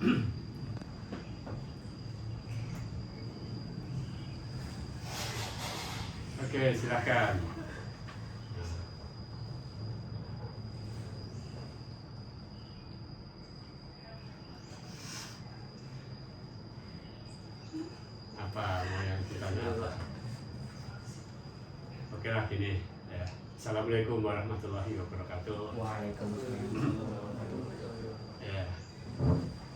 Oke, silakan. Apa mau yang ditanya apa? Oke lah gini ya. Assalamualaikum warahmatullahi wabarakatuh. Waalaikumsalam. Ya.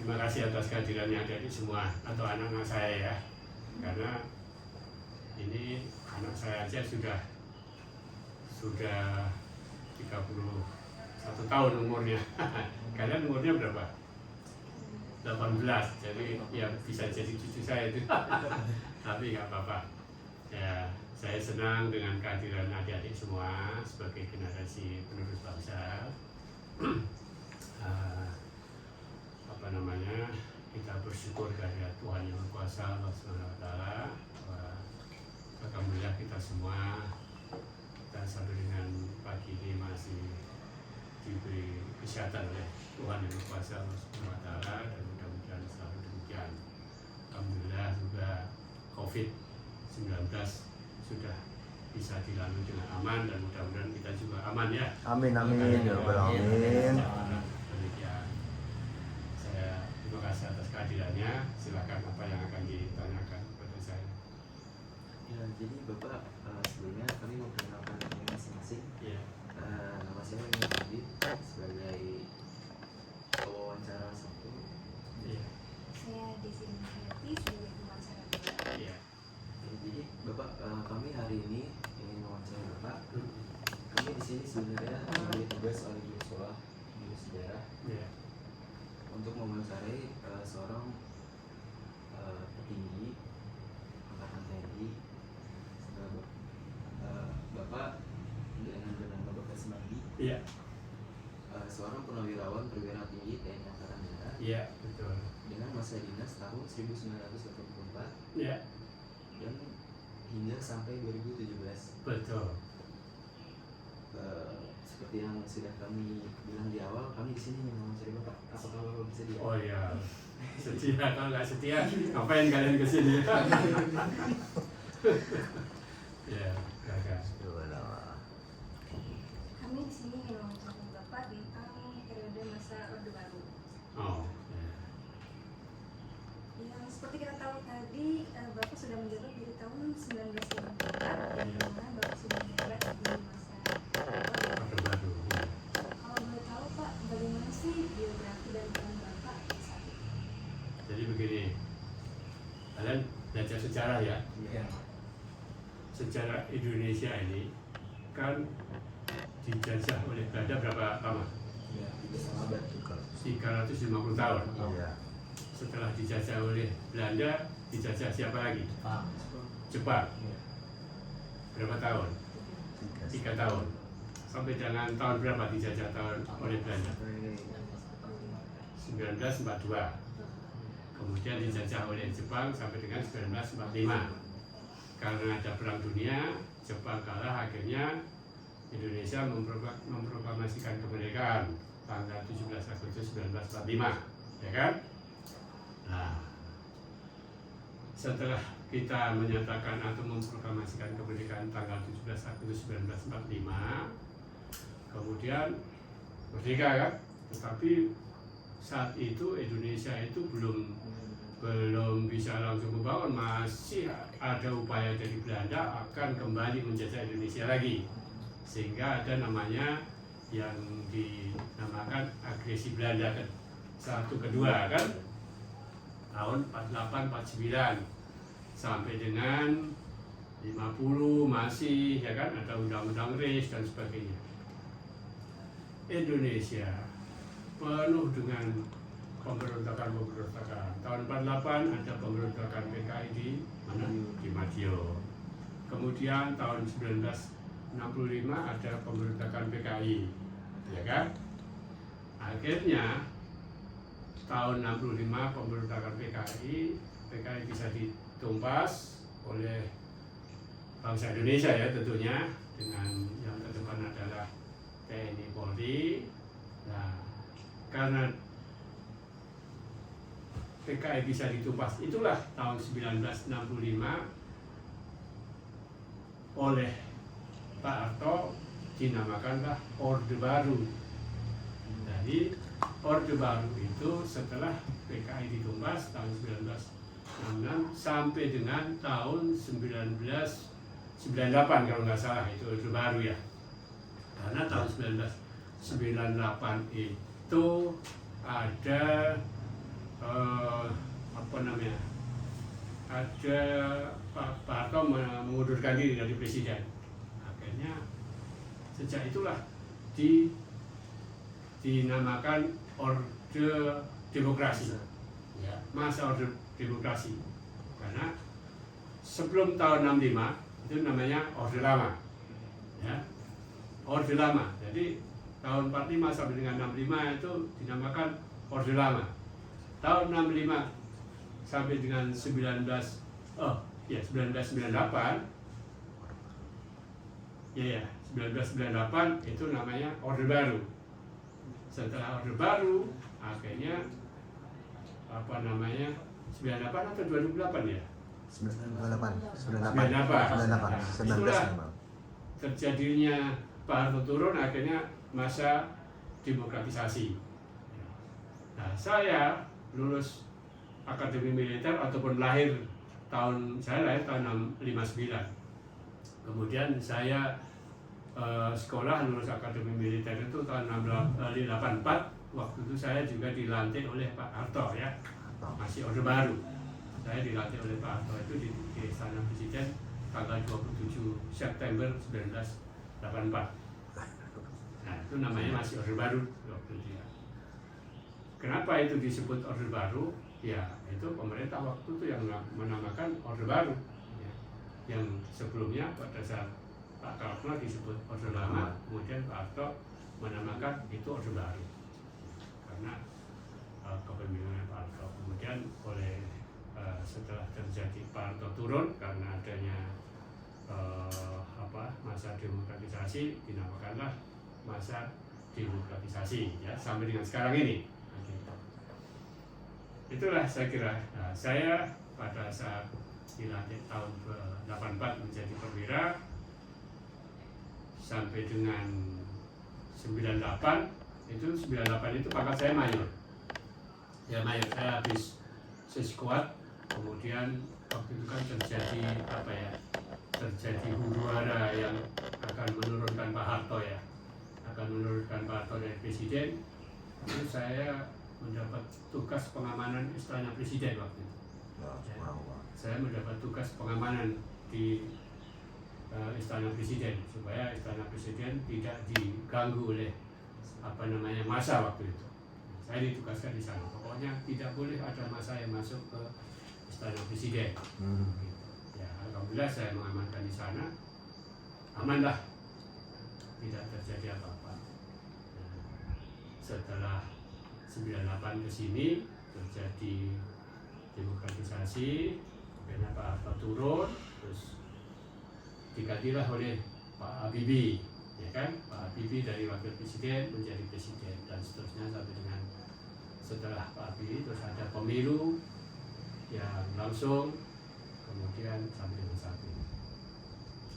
Terima kasih atas kehadirannya adik semua atau anak-anak saya ya. Karena ini anak saya aja sudah 31 tahun umurnya. Kalian umurnya berapa? 18, jadi ya bisa jadi cucu saya itu. Tapi nggak apa-apa. Ya, saya senang dengan kehadiran adik-adik semua sebagai generasi penerus bangsa. Apa namanya? Kita bersyukur kehadirat Tuhan Yang Maha Kuasa Allah Subhanahu Wa Taala. Alhamdulillah kita semua sampai dengan pagi ini masih diberi kesehatan oleh Tuhan Yang Maha Kuasa Allah Subhanahu Wa Taala, dan mudah-mudahan selalu demikian. Alhamdulillah juga COVID-19 sudah bisa dilalui dengan aman, dan mudah-mudahan kita juga aman ya. Amin amin ya rabbal alamin. Demikian. Saya terima kasih atas kehadirannya. Silakan apa yang akan ditanyakan kepada saya. Ya, jadi Bapak sebelumnya kami mau perkenalkan diri masing-masing. Ya. Nama saya Muhammad Habib sebagai wawancara satu. Iya. Saya di sini Hati sebagai pewawancara kedua. Iya. Jadi Bapak, kami hari ini ingin wawancara Bapak. Kami di sini sebenarnya diberi tugas oleh Guru Sejarah Iya. untuk mewawancarai seorang petinggi angkatan TNI. Bapak dengan Bapak Kesmandi, Iya. seorang purnawirawan perwira tinggi TNI Angkatan Darat Iya, betul. dengan masa dinas tahun 1984 Iya, dan hingga sampai 2017. betul. Seperti yang sudah kami bilang di awal, kami di sini ingin mewawancari Bapak. Apakah Bapak bisa di Oh iya, setia. Kalau nggak setia, ngapain kalian kesini? Ya, gagal. Kami di sini ingin mewawancarai Bapak tentang periode masa Orde Baru. Oh, ya. Yang seperti kita tahu tadi, Bapak sudah menjabat dari tahun 1954, yang mana Bapak sudah menjabat di masa Orde Baru. Kalau boleh tahu Pak, bagaimana sih biografi dan peran Bapak saat itu? Jadi begini, kalian belajar sejarah ya. Iya. Sejarah Indonesia ini kan dijajah oleh Belanda berapa lama? Ya, 3,5 abad. 350 tahun. Iya. Setelah dijajah oleh Belanda, dijajah siapa lagi? Jepang. Berapa tahun? 3 tahun. Sampai dengan tahun berapa dijajah oleh Belanda? 1942. Kemudian dijajah oleh Jepang sampai dengan 1945. Karena ada perang dunia, Jepang kalah, akhirnya Indonesia memproklamasikan kemerdekaan tanggal 17 Agustus 1945, ya kan? Nah, setelah kita menyatakan atau memproklamasikan kemerdekaan tanggal 17 Agustus 1945, kemudian merdeka kan? Tetapi saat itu Indonesia itu belum bisa langsung membangun, masih ada upaya dari Belanda akan kembali menjajah Indonesia lagi, sehingga ada namanya yang dinamakan agresi Belanda kan, satu kedua kan, tahun 48-49 sampai dengan 50 masih ya kan, ada undang-undang RIS dan sebagainya. Indonesia penuh dengan pemberontakan. Tahun 48 ada pemberontakan PKI di mana? Di Madio. Kemudian tahun 1965 ada pemberontakan PKI, ya kan? Akhirnya tahun 65 pemberontakan PKI bisa ditumpas oleh bangsa Indonesia ya tentunya, dengan yang terdepan adalah TNI Polri. Nah, karena PKI bisa ditumpas, itulah tahun 1965 oleh Pak Harto dinamakanlah Orde Baru. Jadi Orde Baru itu setelah PKI ditumpas tahun 1966 sampai dengan tahun 1998 kalau nggak salah, itu Orde Baru ya. Karena tahun 1998 itu ada ada Pak Harto mengundurkan diri dari presiden. Akhirnya sejak itulah dinamakan Orde Demokrasi, ya, masa Orde Demokrasi. Karena sebelum tahun 65 itu namanya Orde Lama, ya, Orde Lama. Jadi tahun 45 sampai dengan 65 itu dinamakan Orde Lama. Tahun 65 sampai dengan 1998 itu namanya Orde Baru. Setelah Orde Baru akhirnya 98 atau 2008 ya? 98 Itulah terjadinya Pak Harto turun, akhirnya masa demokratisasi. Nah, saya lulus Akademi Militer ataupun saya lahir tahun 59. Kemudian saya sekolah lulus Akademi Militer itu tahun 84. Waktu itu saya juga dilantik oleh Pak Harto, ya, masih Orde Baru. Saya dilantik oleh Pak Harto itu di Istana Presiden tanggal 27 September 1984. Nah, itu namanya masih Orde Baru waktu itu, ya. Kenapa itu disebut Orde Baru? Ya, itu pemerintah waktu itu yang menamakan Orde Baru, ya. Yang sebelumnya pada saat Pak Karno disebut Orde Lama, kemudian Pak Harto menamakan itu Orde Baru karena kepemimpinan Pak Harto. Kemudian setelah terjadi Pak Harto turun karena adanya masa demokratisasi, dinamakanlah masa demokratisasi, ya, sampai dengan sekarang ini. Itulah saya kira. Nah, saya pada saat dilantik tahun 84 menjadi perwira sampai dengan 98 itu pangkat saya mayor. Ya, mayor. Saya habis seskuad, kemudian waktu itu kan terjadi huru hara yang akan menurunkan Pak Harto, ya, akan menurunkan Pak Harto dari presiden. Itu saya mendapat tugas pengamanan Istana Presiden waktu itu. Saya mendapat tugas pengamanan di Istana Presiden supaya Istana Presiden tidak diganggu oleh massa waktu itu. Saya ditugaskan di sana. Pokoknya tidak boleh ada massa yang masuk ke Istana Presiden. Ya, alhamdulillah saya mengamankan di sana. Amanlah, tidak terjadi apa-apa. Nah, setelah 98 ke sini terjadi demokratisasi, akhirnya Pak Harto turun, terus digantilah oleh Pak Habibie, ya kan? Pak Habibie dari wakil presiden menjadi presiden dan seterusnya sampai dengan setelah Pak Habibie terus ada pemilu yang langsung, kemudian sampai dengan saat ini.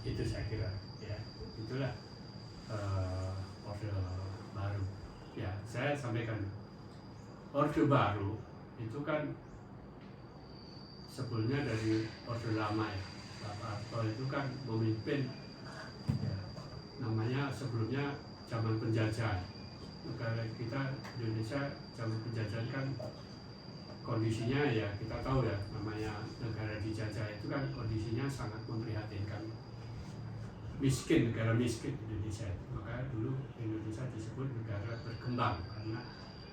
Itu saya kira, ya, itulah Orde Baru. Ya, saya sampaikan. Orde Baru itu kan sebelumnya dari Orde Lama, ya. Pak Harto itu kan memimpin, ya, namanya sebelumnya zaman penjajah. Negara kita Indonesia zaman penjajah kan kondisinya, ya, kita tahu, ya, namanya negara dijajah itu kan kondisinya sangat memprihatinkan. Miskin, negara miskin Indonesia itu. Maka dulu Indonesia disebut negara berkembang karena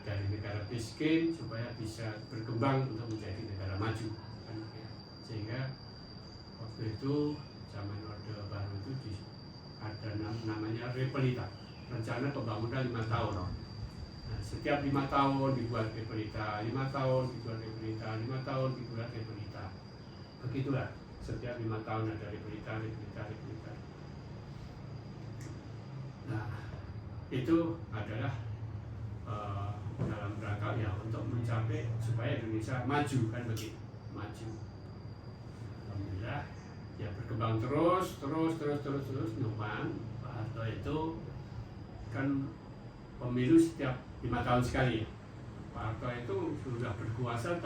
dari negara miskin supaya bisa berkembang untuk menjadi negara maju, kan, ya. Sehingga waktu itu zaman Orde Baru itu ada namanya Repelita, rencana pembangunan 5 tahun. Nah, setiap 5 tahun dibuat Repelita, 5 tahun dibuat Repelita, 5 tahun dibuat Repelita. Begitulah, setiap 5 tahun ada Repelita. Nah, itu adalah dalam rangka ya untuk mencapai supaya Indonesia maju kan begitu, maju. Alhamdulillah ya berkembang terus. Numan Pak Harto itu kan pemilu setiap 5 tahun sekali ya. Pak Harto itu sudah berkuasa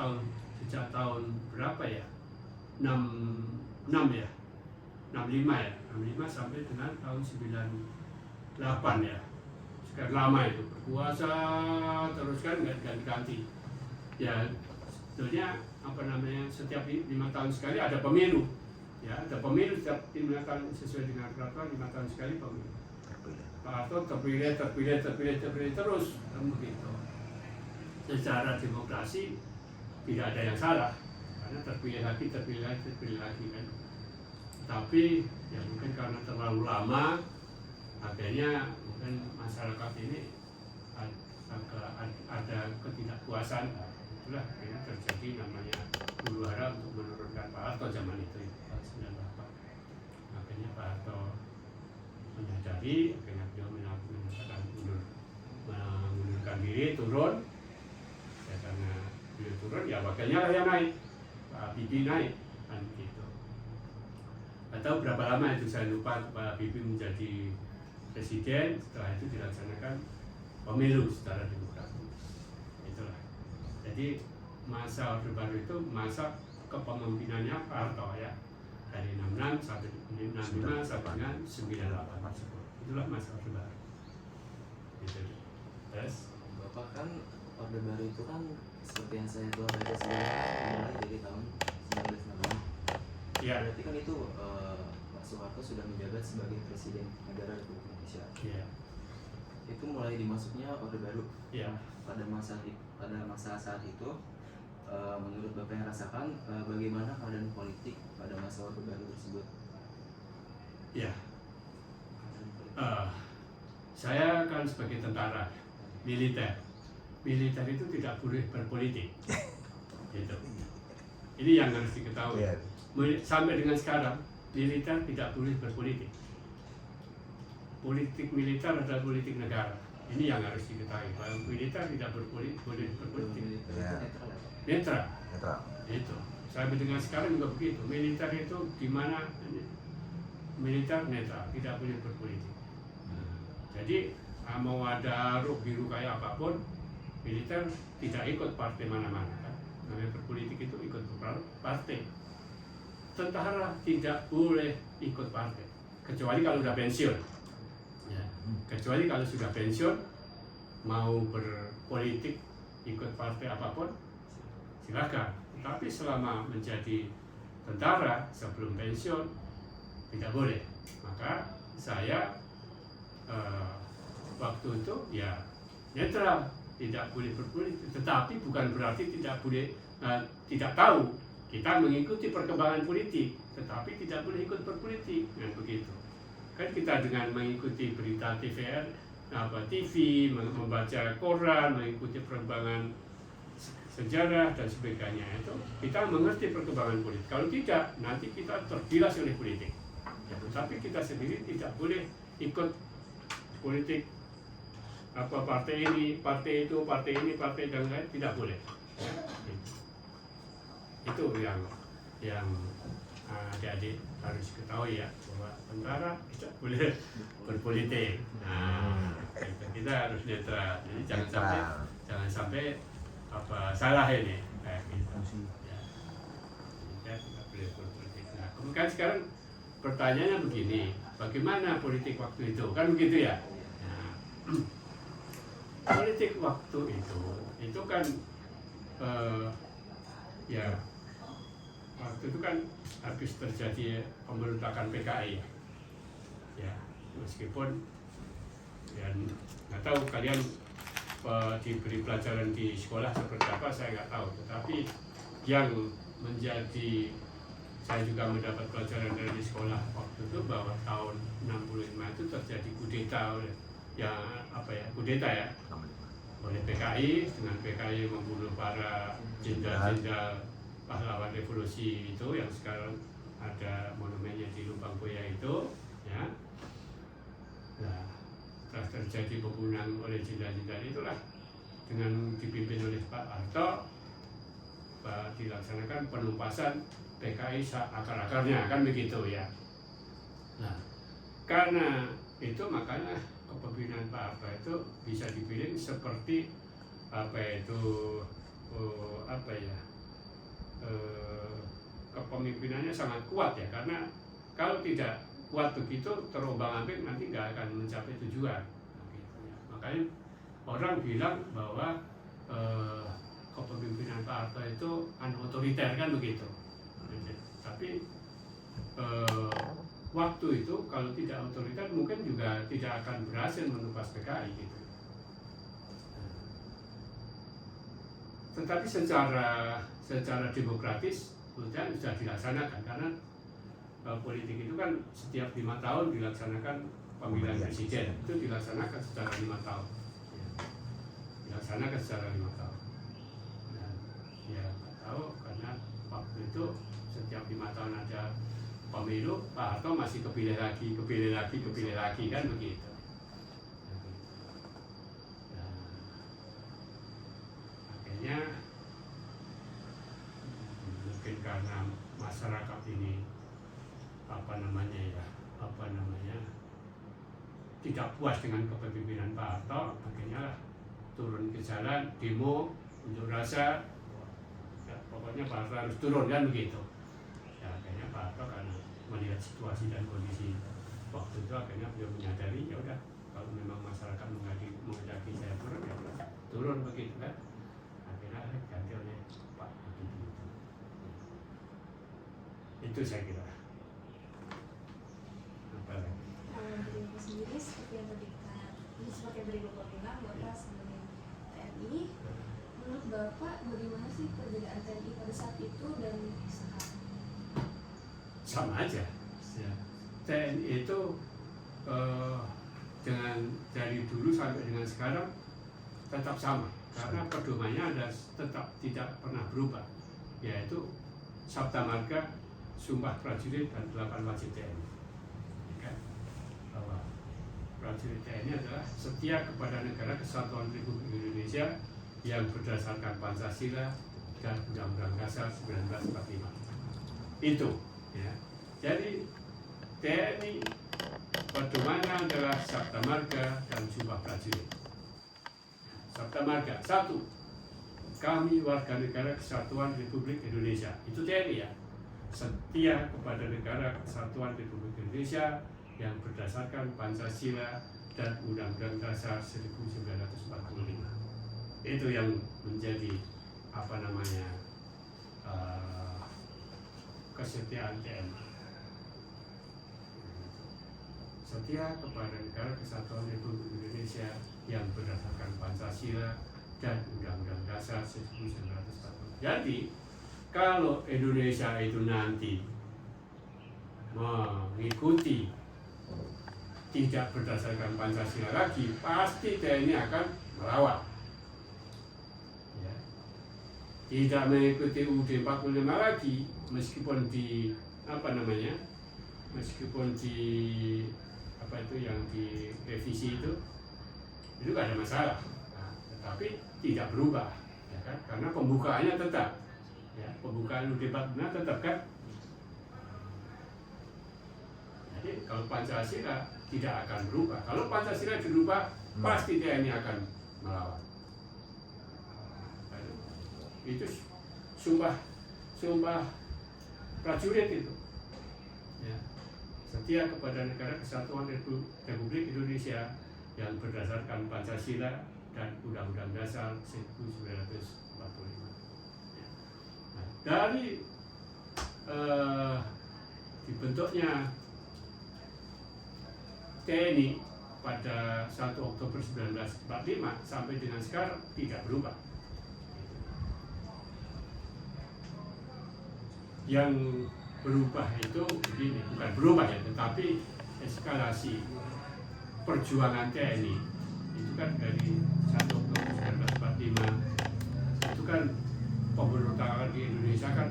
sejak tahun berapa ya? 65 sampai dengan tahun 98 ya. Sekian lama itu berkuasa terus kan nggak ganti-ganti. Ya sebetulnya setiap 5 tahun sekali ada pemilu. Ya, ada pemilu setiap 5 tahun sesuai dengan peraturan 5 tahun sekali pemilu. Pak Harto terpilih terus kan begitu. Secara demokrasi tidak ada yang salah karena terpilih lagi kan. Tapi ya mungkin karena terlalu lama akhirnya mungkin masyarakat ini ada ketidakpuasan. Itulah akhirnya terjadi namanya huru hara untuk menurunkan Pak Harto zaman itu tahun 98. Akhirnya Pak Harto menyadari, akhirnya beliau menyatakan mengundurkan diri, turun. Ya, karena beliau turun ya wakilnya lah yang naik, Pak Habibie naik kan gitu. Atau berapa lama itu saya lupa Pak Habibie menjadi presiden, setelah itu dilaksanakan pemilu secara demokratis. Itulah. Jadi masa Orde Baru itu masa kepemimpinannya Pak Harto ya, dari 66 sampai 65 sampai dengan 98. Itulah masa Orde Baru. Gitu. Terus Bapak kan Orde Baru itu kan seperti yang saya telah baca sebelumnya mulai dari tahun 1966. ya, Berarti kan itu Pak Soeharto sudah menjabat sebagai Presiden Negara Republik Indonesia. ya, Itu mulai dimasuknya Orde Baru. ya. Nah, pada masa saat itu menurut Bapak yang rasakan bagaimana keadaan politik pada masa Orde Baru tersebut? Ya. Saya kan sebagai tentara militer itu tidak boleh berpolitik. Gitu. Ini yang harus diketahui. Iya. Sampai dengan sekarang militer tidak boleh berpolitik. Politik militer adalah politik negara. Ini yang harus diketahui. Bahwa militer tidak boleh berpolitik. Militer Ya. itu netral ya, Pak? Netral. Netral. Itu. Sampai dengan sekarang juga begitu. Militer itu di mana militer netral, tidak boleh berpolitik. Jadi mau ada ruh biru kayak apapun, militer tidak ikut partai mana-mana kan. Namanya berpolitik itu ikut partai. Tentara tidak boleh ikut partai, kecuali kalau sudah pensiun. Ya. Kecuali kalau sudah pensiun, mau berpolitik ikut partai apapun, silakan. Tapi selama menjadi tentara sebelum pensiun tidak boleh. Maka saya waktu itu ya netral, tidak boleh berpolitik. Tetapi bukan berarti tidak boleh tidak tahu. Kita mengikuti perkembangan politik, tetapi tidak boleh ikut berpolitik. Nah begitu. Kan kita dengan mengikuti berita TVR, TV, membaca koran, mengikuti perkembangan sejarah dan sebagainya itu kita mengerti perkembangan politik. Kalau tidak, nanti kita tergilas oleh politik. Ya, tapi kita sendiri tidak boleh ikut politik partai ini, partai itu, partai ini, partai dan lain, tidak boleh. Ya, itu yang adik-adik harus ketahui ya, bahwa tentara tidak boleh berpolitik. Nah, kita harus netral. Jadi jangan sampai salah ini kayak gitu. Ya. Kita tidak boleh berpolitik. Nah, kemudian sekarang pertanyaannya begini, bagaimana politik waktu itu? Kan begitu ya. Nah, politik waktu itu kan ya waktu itu kan habis terjadi pemberontakan PKI ya, meskipun ya nggak tahu kalian diberi pelajaran di sekolah seperti apa saya nggak tahu, tetapi yang menjadi saya juga mendapat pelajaran dari sekolah waktu itu bahwa tahun 65 itu terjadi kudeta oleh kudeta ya oleh PKI, dengan PKI membunuh para jenderal-jenderal pahlawan revolusi itu yang sekarang ada monumennya di Lubang Buaya itu ya. Nah, setelah terjadi pembunuhan oleh jenderal-jenderal itulah dengan dipimpin oleh Pak Harto dilaksanakan penumpasan PKI akar-akarnya, kan begitu ya. Nah, karena itu makanya kepemimpinan Pak Harto itu bisa dipilih seperti kepemimpinannya sangat kuat ya, karena kalau tidak kuat begitu terombang-ambing nanti nggak akan mencapai tujuan. Nah, gitu ya. Makanya orang bilang bahwa kepemimpinan Pak Harto itu otoriter, kan begitu. Tapi waktu itu kalau tidak otoriter mungkin juga tidak akan berhasil menumpas PKI gitu. Tetapi secara demokratis sudah dilaksanakan, karena politik itu kan setiap 5 tahun dilaksanakan pemilihan presiden, itu dilaksanakan secara 5 tahun. Dilaksanakan secara 5 tahun. Dan ya nggak tahu, karena waktu itu setiap 5 tahun ada pemilu, Pak Harto masih kepilih lagi kan begitu. Nah, akhirnya mungkin karena masyarakat ini tidak puas dengan kepemimpinan Pak Harto, akhirnya turun ke jalan, demo, unjuk rasa. Ya, pokoknya Pak Harto harus turun, kan begitu. Ya, akhirnya Pak Harto karena melihat situasi dan kondisi waktu itu, akhirnya beliau menyadari, ya udah, kalau memang masyarakat menghendaki saya turun, ya udah turun begitu kan. Akhirnya ganti oleh Pak Habibie. Itu saya kira. Apa lagi? Dari Bapak sendiri seperti yang tadi seperti yang tadi Bapak bilang, Bapak sebagai TNI, menurut Bapak bagaimana sih perbedaan TNI pada saat itu dan sekarang? Sama aja ya. TNI itu dengan dari dulu sampai dengan sekarang tetap sama, karena pedomannya tetap tidak pernah berubah, yaitu Sabta Marga, Sumpah Prajurit, dan 8 Wajib TNI. Ya, bahwa prajurit TNI adalah setia kepada negara kesatuan Republik Indonesia yang berdasarkan Pancasila dan Undang-Undang Dasar 1945. Itu ya. Jadi TNI pedomannya adalah Sabta Marga dan Sumpah Prajurit. Sabta Marga, 1. Kami warga negara kesatuan Republik Indonesia. Itu TNI ya. Setia kepada negara kesatuan Republik Indonesia yang berdasarkan Pancasila dan Undang-Undang Dasar 1945. Itu yang menjadi kesetiaan TNI. Setia kepada negara kesatuan Republik Indonesia yang berdasarkan Pancasila dan Undang-Undang Dasar 1945. Jadi kalau Indonesia itu nanti mengikuti tidak berdasarkan Pancasila lagi, pasti TNI akan melawan. Ya. Tidak mengikuti UUD 45 lagi, meskipun di yang direvisi itu nggak ada masalah. Nah, tetapi tidak berubah, ya kan? Karena pembukaannya tetap. Ya, pembukaan UUD 45 tetap kan. Jadi kalau Pancasila tidak akan berubah. Kalau Pancasila dirubah, pasti TNI akan melawan. Itu sumpah prajurit itu. Ya. Setia kepada negara kesatuan Republik Indonesia yang berdasarkan Pancasila dan Undang-Undang Dasar 1945. Dari dibentuknya TNI pada 1 Oktober 1945 sampai dengan sekarang tidak berubah. Yang berubah itu begini, bukan berubah ya, tetapi eskalasi perjuangan TNI itu kan dari 1 Oktober 1945 itu kan pemberontakan di Indonesia kan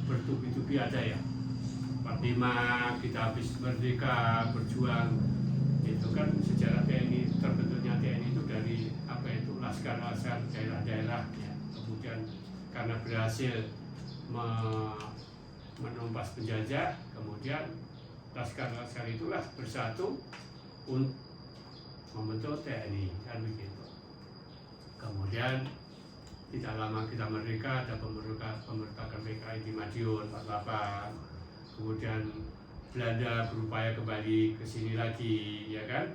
bertubi-tubi ada ya. 45 kita habis merdeka berjuang, itu kan sejarah TNI terbentuknya masuknya TNI itu dari apa itu laskar-laskar daerah-daerah ya. Kemudian karena berhasil menumpas penjajah, kemudian laskar-laskar itulah bersatu untuk membentuk TNI, kan begitu. Kemudian tidak lama kita merdeka, ada pemberontakan PKI di Madiun 48. Kemudian Belanda berupaya kembali ke sini lagi, ya kan?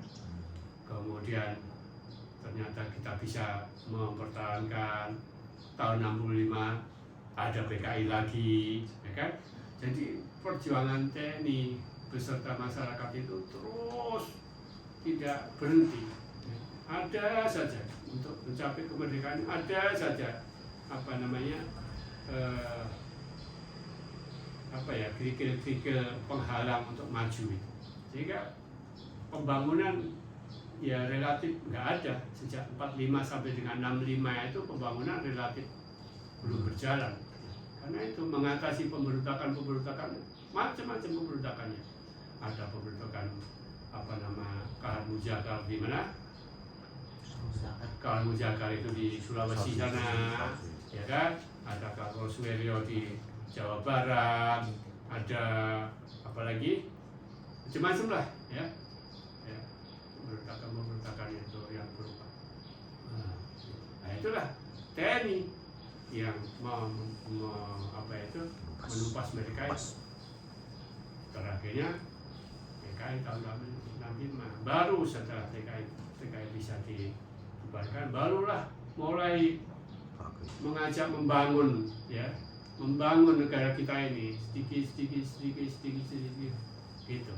Kemudian ternyata kita bisa mempertahankan tahun 65 ada PKI lagi, ya kan? Jadi perjuangan TNI beserta masyarakat itu terus tidak berhenti. Ada saja untuk mencapai kemerdekaan, ada saja kerikil-kerikil penghalang untuk maju itu. Sehingga pembangunan ya relatif nggak ada sejak 45 sampai dengan 65 itu pembangunan relatif belum berjalan. Karena itu mengatasi pemberontakan macam-macam pemberontakannya. Ada pemberontakan Kahar Mujagar di mana? Kahar Mujagar itu di Sulawesi sana, ya kan? Ada Kahar Suweryo di Jawa Barat, ada apa lagi? Macam-macam lah, ya. Pemberontakan itu yang berupa. Nah itulah TNI yang menumpas mereka itu. Terakhirnya PKI tahun 65. Baru setelah PKI bisa dibubarkan, barulah mulai mengajak membangun negara kita ini sedikit gitu.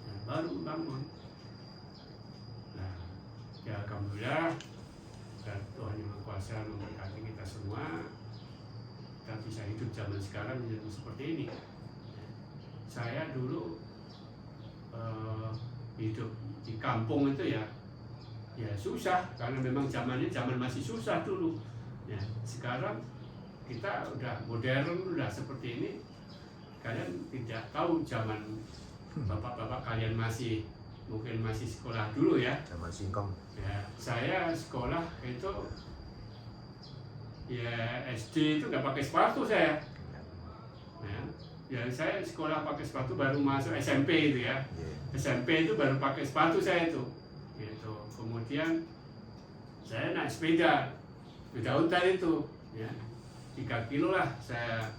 Nah, baru membangun. Nah, ya alhamdulillah dan Tuhan Yang Maha Kuasa memberkati kita semua. Kita bisa hidup zaman sekarang menjadi seperti ini. Saya dulu hidup di kampung itu ya susah karena memang zaman masih susah dulu. Ya, sekarang kita udah modern, udah seperti ini. Kalian tidak tahu zaman bapak-bapak kalian mungkin masih sekolah dulu ya. Zaman singkong. Ya, saya sekolah itu ya SD itu nggak pakai sepatu saya. Ya, saya sekolah pakai sepatu baru masuk SMP itu ya. SMP itu baru pakai sepatu saya itu. Gitu. Kemudian saya naik sepeda unta itu, ya 3 kilo lah saya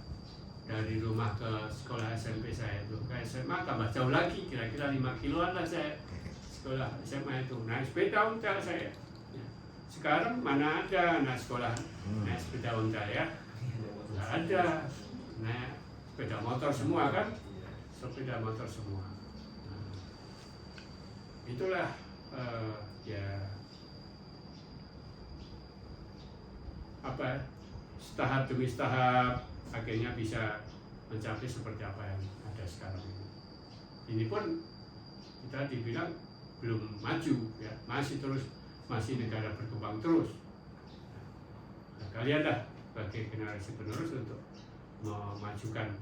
dari rumah ke sekolah SMP saya itu. Ke SMA tambah jauh lagi, kira-kira 5 kiloan lah saya sekolah SMA itu. Naik sepeda unta saya. Ya. Sekarang mana ada anak sekolah naik sepeda unta ya? Nggak ada. Naik sepeda motor semua kan? Sepeda motor semua. Nah, itulah tahap demi tahap akhirnya bisa mencapai seperti apa yang ada sekarang ini. Ini pun kita dibilang belum maju ya, masih negara berkembang terus. Nah, kalian dah sebagai generasi penerus untuk memajukan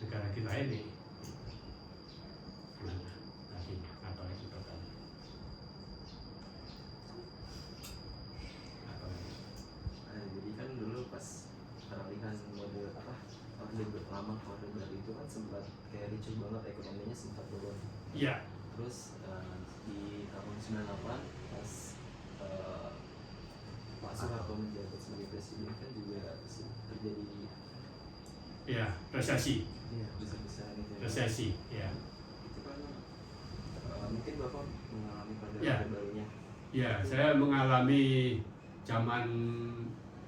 negara kita ini. Nah, lagi apa lagi pertanyaan? Apa lagi? Jadi kan dulu pas peralihan Orde lama ke Orde Baru itu kan sempat kayak ricuh banget, ekonominya sempat turun. Iya. Terus di tahun 98 pas Pak Soeharto menjabat sebagai presiden kan juga terjadi resesi. Iya, besar-besaran itu. Resesi, ya. Itu kan mungkin Bapak mengalami pada Ya. Orde Barunya. Ya, saya mengalami zaman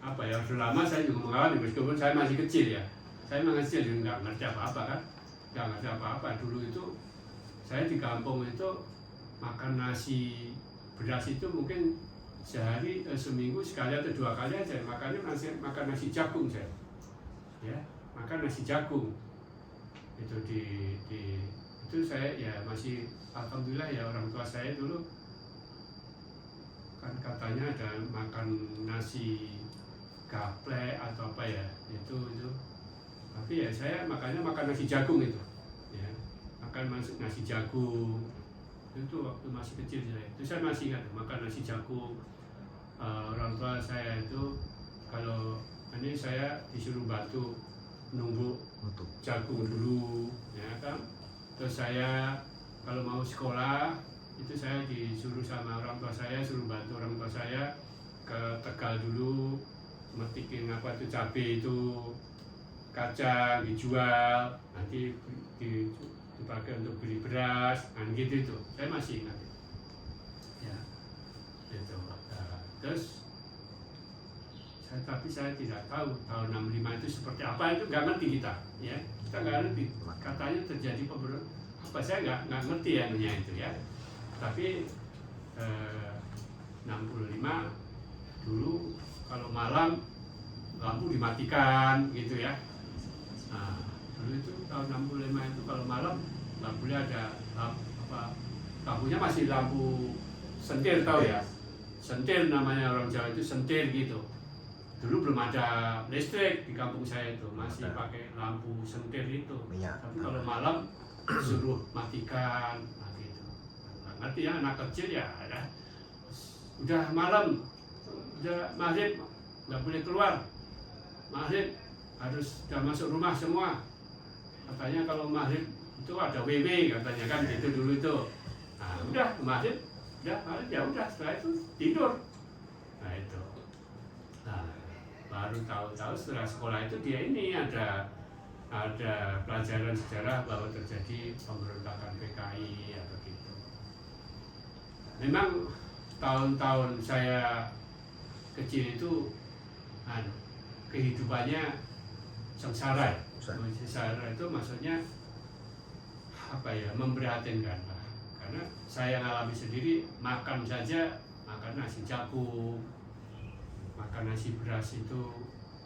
Orde Lama saya juga mengalami meskipun saya masih kecil ya. Saya masih kecil juga nggak ngerti apa-apa kan. Nggak ngerti apa-apa. Dulu itu saya di kampung itu makan nasi beras itu mungkin sehari seminggu sekali atau 2 kali aja makan nasi jagung saya. Ya, makan nasi jagung. Itu itu saya ya masih alhamdulillah ya orang tua saya dulu kan katanya ada makan nasi gaplek atau apa ya itu tapi ya saya makan nasi jagung itu ya makan nasi jagung itu waktu masih kecil saya masih ingat makan nasi jagung. Orang tua saya itu kalau ini saya disuruh bantu nunggu Untuk jagung dulu, ya kan. Terus saya kalau mau sekolah itu saya disuruh sama orang tua saya, suruh bantu orang tua saya ke Tegal dulu, metikin apa itu cabai itu, kacang dijual, nanti dipakai untuk beli beras, kan gitu itu. Saya masih ingat. Ya, itu. Nah, terus tapi saya tidak tahu tahun 65 itu seperti apa, itu nggak ngerti kita, ya kita nggak ngerti. Katanya terjadi pemberontakan apa, saya nggak ngerti anunya itu ya. Tapi 65 dulu kalau malam lampu dimatikan gitu ya. Nah, dulu itu tahun 65 itu kalau malam nggak boleh ada lampunya masih lampu sentir, tahu ya, sentir namanya, orang Jawa itu sentir gitu. Dulu belum ada listrik di kampung saya itu, masih pakai lampu sentir itu. Tapi kalau malam suruh matikan, nah gitu. Nggak ngerti ya, anak kecil ya, udah malam, udah maghrib nggak boleh keluar, maghrib harus udah masuk rumah semua. Katanya kalau maghrib itu ada WW katanya kan, gitu dulu itu. Nah udah maghrib ya udah, setelah itu tidur. Nah itu. Nah, baru tahu-tahu setelah sekolah itu dia ini ada pelajaran sejarah bahwa terjadi pemberontakan PKI atau gitu. Memang tahun-tahun saya kecil itu kehidupannya sengsara. Sengsara itu maksudnya apa ya, memprihatinkan lah. Karena saya ngalami sendiri, makan saja makan nasi jagung, makan nasi beras itu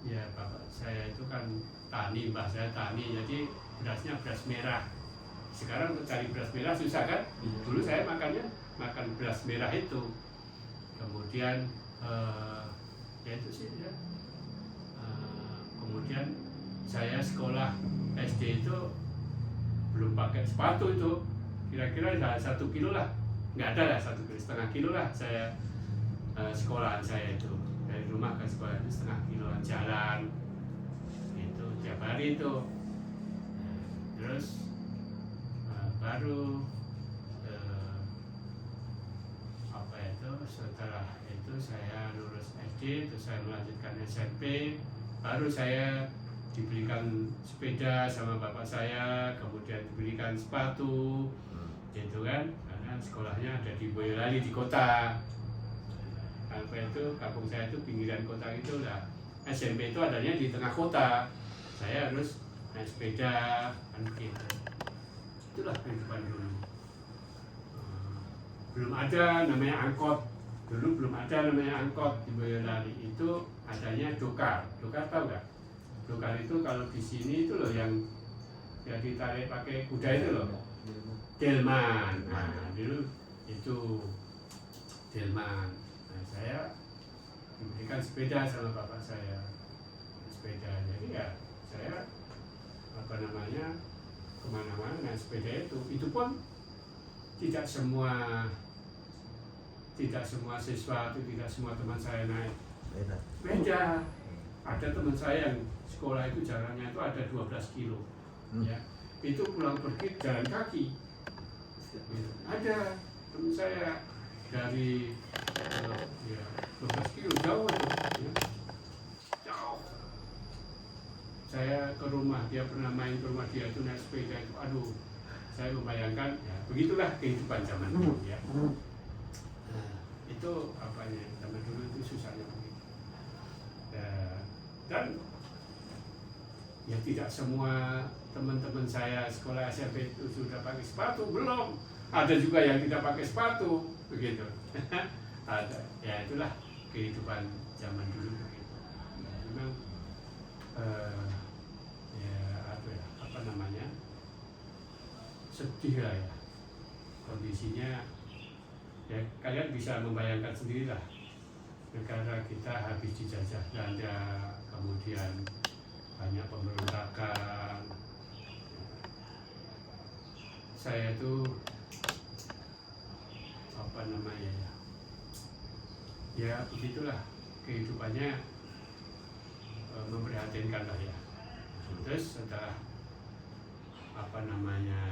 ya, bapak saya itu kan tani, mbah saya tani, jadi berasnya beras merah. Sekarang untuk cari beras merah susah kan? Dulu saya makan beras merah itu. Kemudian ya itu sih ya. Kemudian saya sekolah SD itu belum pakai sepatu itu, kira-kira 1 kilo lah, nggak ada lah 1,5 kilo lah saya sekolahan saya itu. Dari rumah ke sekolah itu 0,5 kiloan jalan itu tiap hari itu. Terus baru apa itu, setelah itu saya lulus SD, terus saya melanjutkan SMP, baru saya dibelikan sepeda sama bapak saya, kemudian dibelikan sepatu gitu kan, karena sekolahnya ada di Boyolali di kota. Apa itu, kampung saya itu pinggiran kota itu lah. SMP itu adanya di tengah kota. Saya harus naik sepeda kan gitu. Itulah kehidupan dulu. Belum ada namanya angkot. Dulu belum ada namanya angkot di Boyolali. Itu adanya dokar. Dokar tahu nggak? Dokar itu kalau di sini itu loh yang ditarik pakai kuda itu loh. Delman. Nah, dulu itu delman. Saya diberikan sepeda sama bapak saya, sepeda. Jadi ya saya kemana-mana naik sepeda itu pun tidak semua siswa, tidak semua teman saya naik sepeda. Ada teman saya yang sekolah itu jaraknya itu ada 12 kilo, ya itu pulang pergi jalan kaki. Ada teman saya dari 12 kilo jauh itu, ya. Jauh. Saya ke rumah, dia pernah main ke rumah dia itu naik sepeda itu, aduh, saya membayangkan, ya begitulah kehidupan zaman dulu ya. Nah, itu apanya, zaman dulu itu susahnya begitu. Dan ya tidak semua teman-teman saya sekolah SMP itu sudah pakai sepatu, belum. Ada juga yang tidak pakai sepatu, begitu. Ada, ya itulah kehidupan zaman dulu begitu. Memang apa namanya, sedih lah ya kondisinya. Ya kalian bisa membayangkan sendirilah, negara kita habis dijajah Belanda, kemudian banyak pemberontakan. Saya itu apa namanya ya begitulah kehidupannya, memprihatinkan lah ya. Terus setelah apa namanya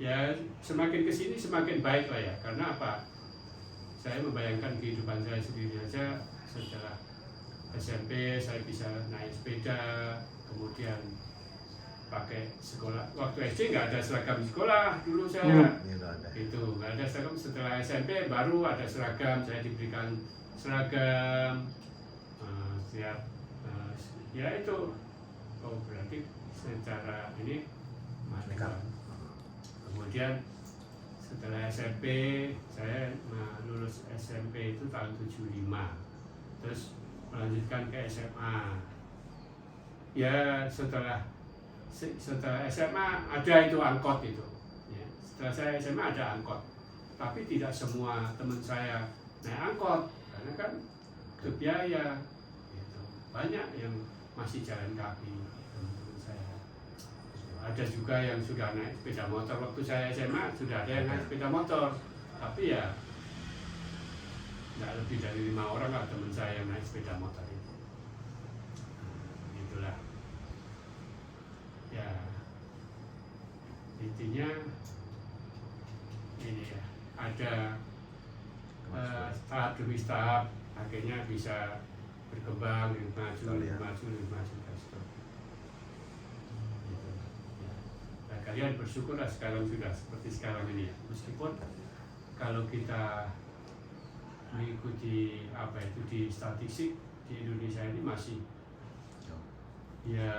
ya semakin kesini semakin baik lah ya, karena apa, saya membayangkan kehidupan saya sendiri aja. Setelah SMP saya bisa naik sepeda, kemudian pakai sekolah. Waktu SD nggak ada seragam sekolah dulu saya. Itu nggak ada seragam. Setelah SMP baru ada seragam, saya diberikan seragam siap. Ya itu, oh berarti secara ini merdeka. Kemudian setelah SMP saya lulus SMP itu tahun 75, terus melanjutkan ke SMA. Ya setelah SMA ada itu angkot itu ya. Setelah saya SMA ada angkot, tapi tidak semua teman saya naik angkot karena kan kebiaya gitu. Banyak yang masih jalan kaki teman-teman saya. Ada juga yang sudah naik sepeda motor. Waktu saya SMA sudah ada yang naik sepeda motor, tapi ya nggak lebih dari 5 orang lah teman saya yang naik sepeda motor itu. Itulah ya, intinya ini ya, ada tahap demi tahap akhirnya bisa berkembang, maju. Nah, kalian bersyukurlah sekarang sudah seperti sekarang ini ya. Meskipun kalau kita mengikuti apa itu di statistik di Indonesia ini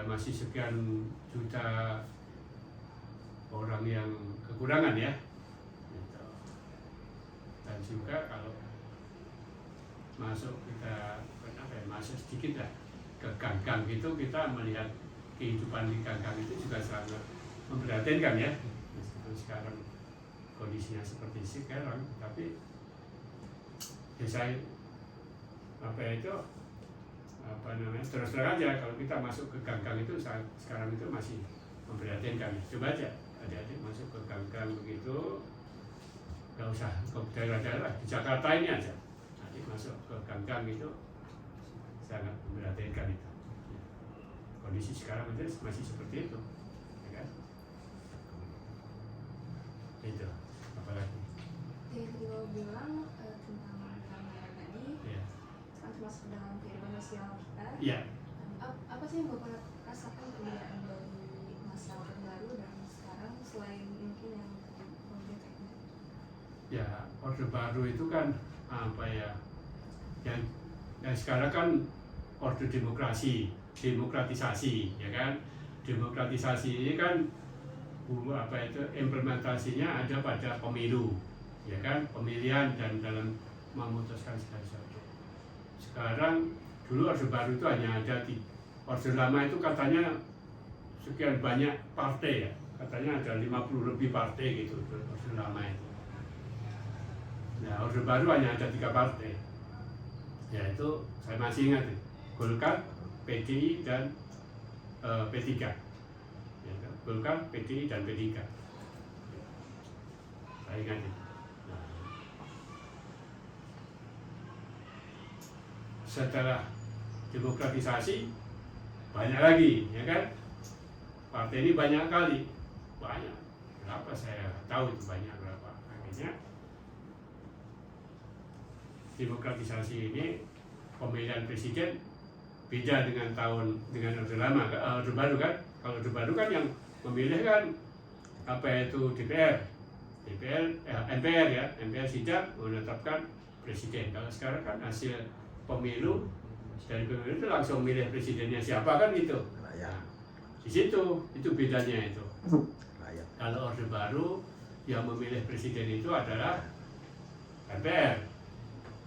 masih sekian juta orang yang kekurangan ya. Gitu. Dan juga kalau masuk sedikit lah ke gang-gang itu, kita melihat kehidupan di gang-gang itu juga sangat memprihatinkan ya. Meskipun sekarang kondisinya seperti sekarang, tapi saya terus terang aja, kalau kita masuk ke gang-gang itu sekarang itu masih memprihatinkan. Coba aja adik-adik masuk ke gang-gang begitu, nggak usah ke daerah-daerah di Jakarta ini aja, adik masuk ke gang-gang itu sangat memprihatinkan itu. Kondisi sekarang itu masih seperti itu, ya kan? Itu apalagi yang kedua bilang tentang gambaran tadi ya. kan termasuk dalam kehidupan sosial kita. Ya. Apa sih yang Bapak rasakan perbedaan dari masa Orde Baru dan sekarang, selain mungkin yang project ini? Ya, Orde Baru itu kan apa ya, yang sekarang kan orde demokratisasi ya kan. Demokratisasi ini kan implementasinya ada pada pemilu ya kan, pemilihan dan dalam memutuskan segala sesuatu. Sekarang dulu Orde Baru itu hanya ada di Orde Lama itu katanya sekian banyak partai ya, katanya ada 50 lebih partai gitu Orde Lama itu. Nah, Orde Baru hanya ada 3 partai, yaitu saya masih ingat Golkar, PDI dan P3 ya, Golkar, PDI dan P3 saya ingat itu. Nah, setelah demokratisasi banyak lagi ya kan, partai ini banyak kali, banyak berapa saya tahu itu banyak berapa. Akhirnya demokratisasi ini pemilihan presiden beda dengan Orde Lama, Orde Baru kan. Kalau Orde Baru kan yang memilih kan apa itu MPR ya, MPR sidang menetapkan presiden. Kalau sekarang kan hasil pemilu, dari pemilu itu langsung milih presidennya siapa kan gitu. Nah, di situ itu bedanya itu. Kalau Orde Baru yang memilih presiden itu adalah MPR.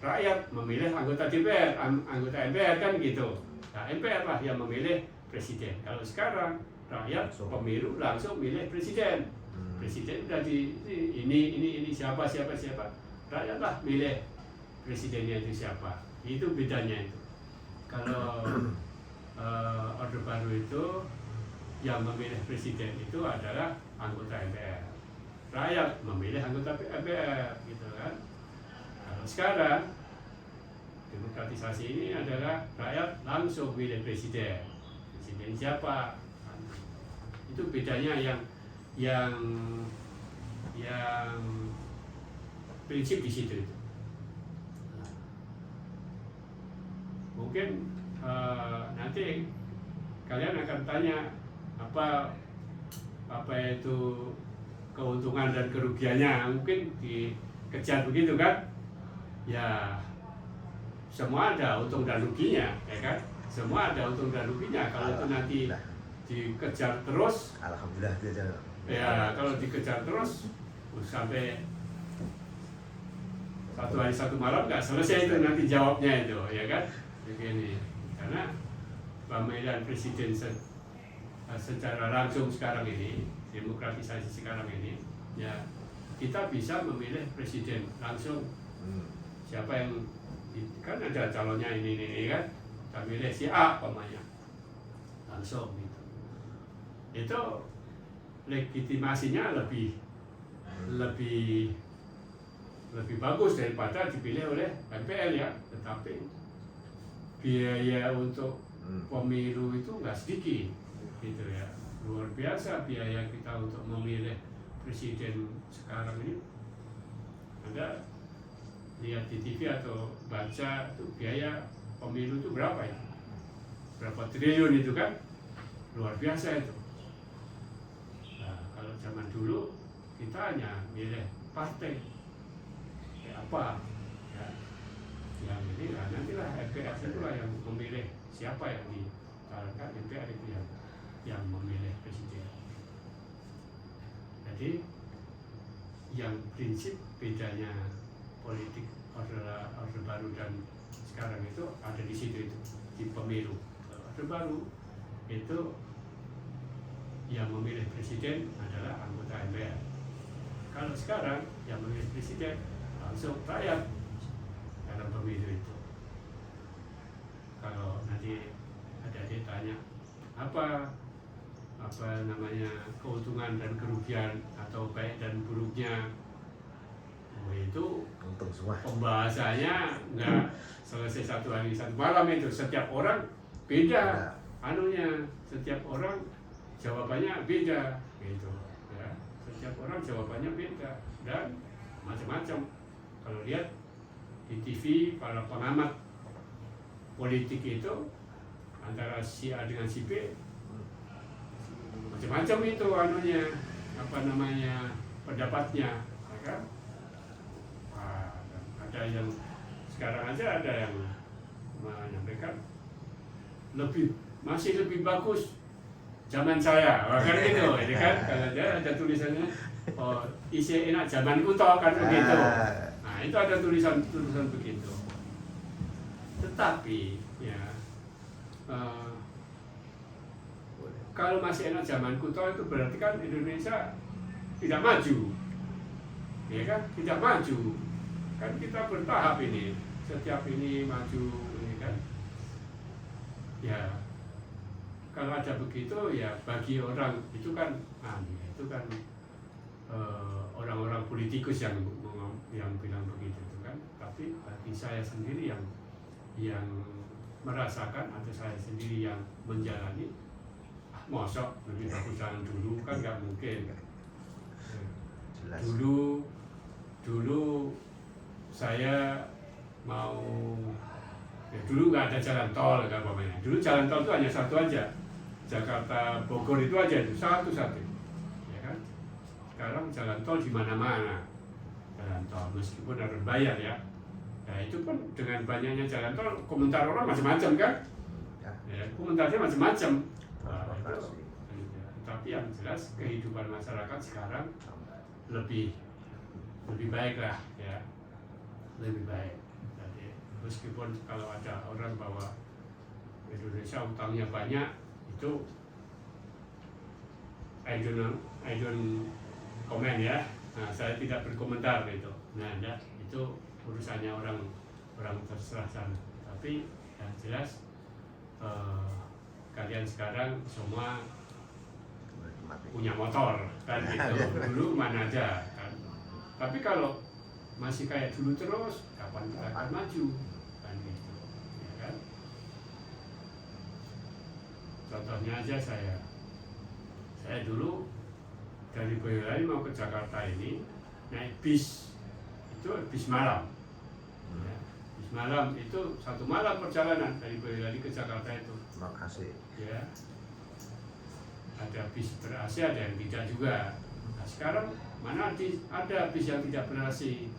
Rakyat memilih anggota DPR, anggota MPR kan gitu. Nah, MPR lah yang memilih presiden. Kalau sekarang rakyat pemilu langsung milih presiden. Presiden udah ini siapa. Rakyat lah milih presidennya itu siapa. Itu bedanya itu. Kalau Orde Baru itu yang memilih presiden itu adalah anggota MPR. rakyat memilih anggota MPR gitu kan. Kalau sekarang demokratisasi ini adalah rakyat langsung milih presiden siapa. Itu bedanya yang prinsip di situ. Mungkin nanti kalian akan tanya apa itu keuntungan dan kerugiannya, mungkin dikejar begitu kan? Ya semua ada untung dan ruginya, ya kan? Semua ada untung dan ruginya. Kalau itu nanti dikejar terus, Alhamdulillah itu aja. ya kalau dikejar terus sampai satu hari satu malam nggak selesai itu nanti jawabnya itu, ya kan? Begini, karena pemilihan presiden secara langsung sekarang ini, demokratisasi sekarang ini, ya kita bisa memilih presiden langsung. Siapa yang kan ada calonnya ini kan, kita pilih si A pemanya langsung gitu. Itu legitimasinya lebih bagus daripada dipilih oleh MPR ya. Tetapi biaya untuk pemilu itu nggak sedikit gitu ya, luar biasa biaya kita untuk memilih presiden sekarang ini. Anda lihat di TV atau baca itu biaya pemilu itu berapa ya, berapa triliun itu kan, luar biasa itu. Nah, kalau zaman dulu kita hanya milih partai kayak apa ya, yang ini lah nantilah MPR itulah yang memilih siapa yang dicalonkan, MPR itu yang memilih presiden. Jadi yang prinsip bedanya politik orde baru dan sekarang itu ada di situ, itu di pemilu. Orde baru itu yang memilih presiden adalah anggota MPR. Kalau sekarang yang memilih presiden langsung rakyat dalam pemilu itu. Kalau nanti ada ditanya apa namanya keuntungan dan kerugian atau baik dan buruknya, itu Untung semua. pembahasannya nggak selesai satu hari satu malam itu. Setiap orang beda anunya, setiap orang jawabannya beda gitu ya. Setiap orang jawabannya beda dan macam-macam. Kalau lihat di TV para pengamat politik itu antara si A dengan si B macam-macam itu anunya, apa namanya, pendapatnya, ya kan? Ada yang sekarang aja ada yang menyampaikan masih lebih bagus zaman saya, kan gitu, ini kan? Kalau ada tulisannya isi enak zamanku toh kan begitu. Nah itu ada tulisan begitu. Tetapi ya kalau masih enak zamanku toh itu berarti kan Indonesia tidak maju, ya kan? Tidak maju. Kan kita bertahap ini, setiap ini maju ini kan. Ya kalau ada begitu ya bagi orang itu kan orang-orang politikus yang bilang begitu itu kan. Tapi bagi saya sendiri yang merasakan atau saya sendiri yang menjalani, mosok lebih bagus zaman dulu kan nggak mungkin. Jelas. Dulu saya mau ya dulu nggak ada jalan tol kan pokoknya. Dulu jalan tol itu hanya satu aja, Jakarta Bogor itu aja, itu satu-satu, ya kan? Sekarang jalan tol di mana-mana, jalan tol meskipun harus bayar ya. Nah itu pun dengan banyaknya jalan tol, komentar orang macam-macam kan? Ya, komentarnya macam-macam. Tapi yang jelas kehidupan masyarakat sekarang lebih baik lah ya, lebih baik. Jadi meskipun kalau ada orang bahwa Indonesia utangnya banyak, itu I don't comment ya. Nah, saya tidak berkomentar gitu. Nah, ya, itu urusannya orang terserah sana. Tapi yang jelas kalian sekarang semua Mati. punya motor kan gitu. Dulu mana ada kan. Tapi kalau masih kayak dulu terus, kapan kita akan maju kan gitu, ya kan? Contohnya aja saya dulu dari Boyolali mau ke Jakarta ini naik bis, itu bis malam. Ya, bis malam itu 1 malam perjalanan dari Boyolali ke Jakarta itu. Makasih. Ya, ada bis ber-AC, ada yang tidak juga. Nah, sekarang mana ada bis yang tidak ber-AC,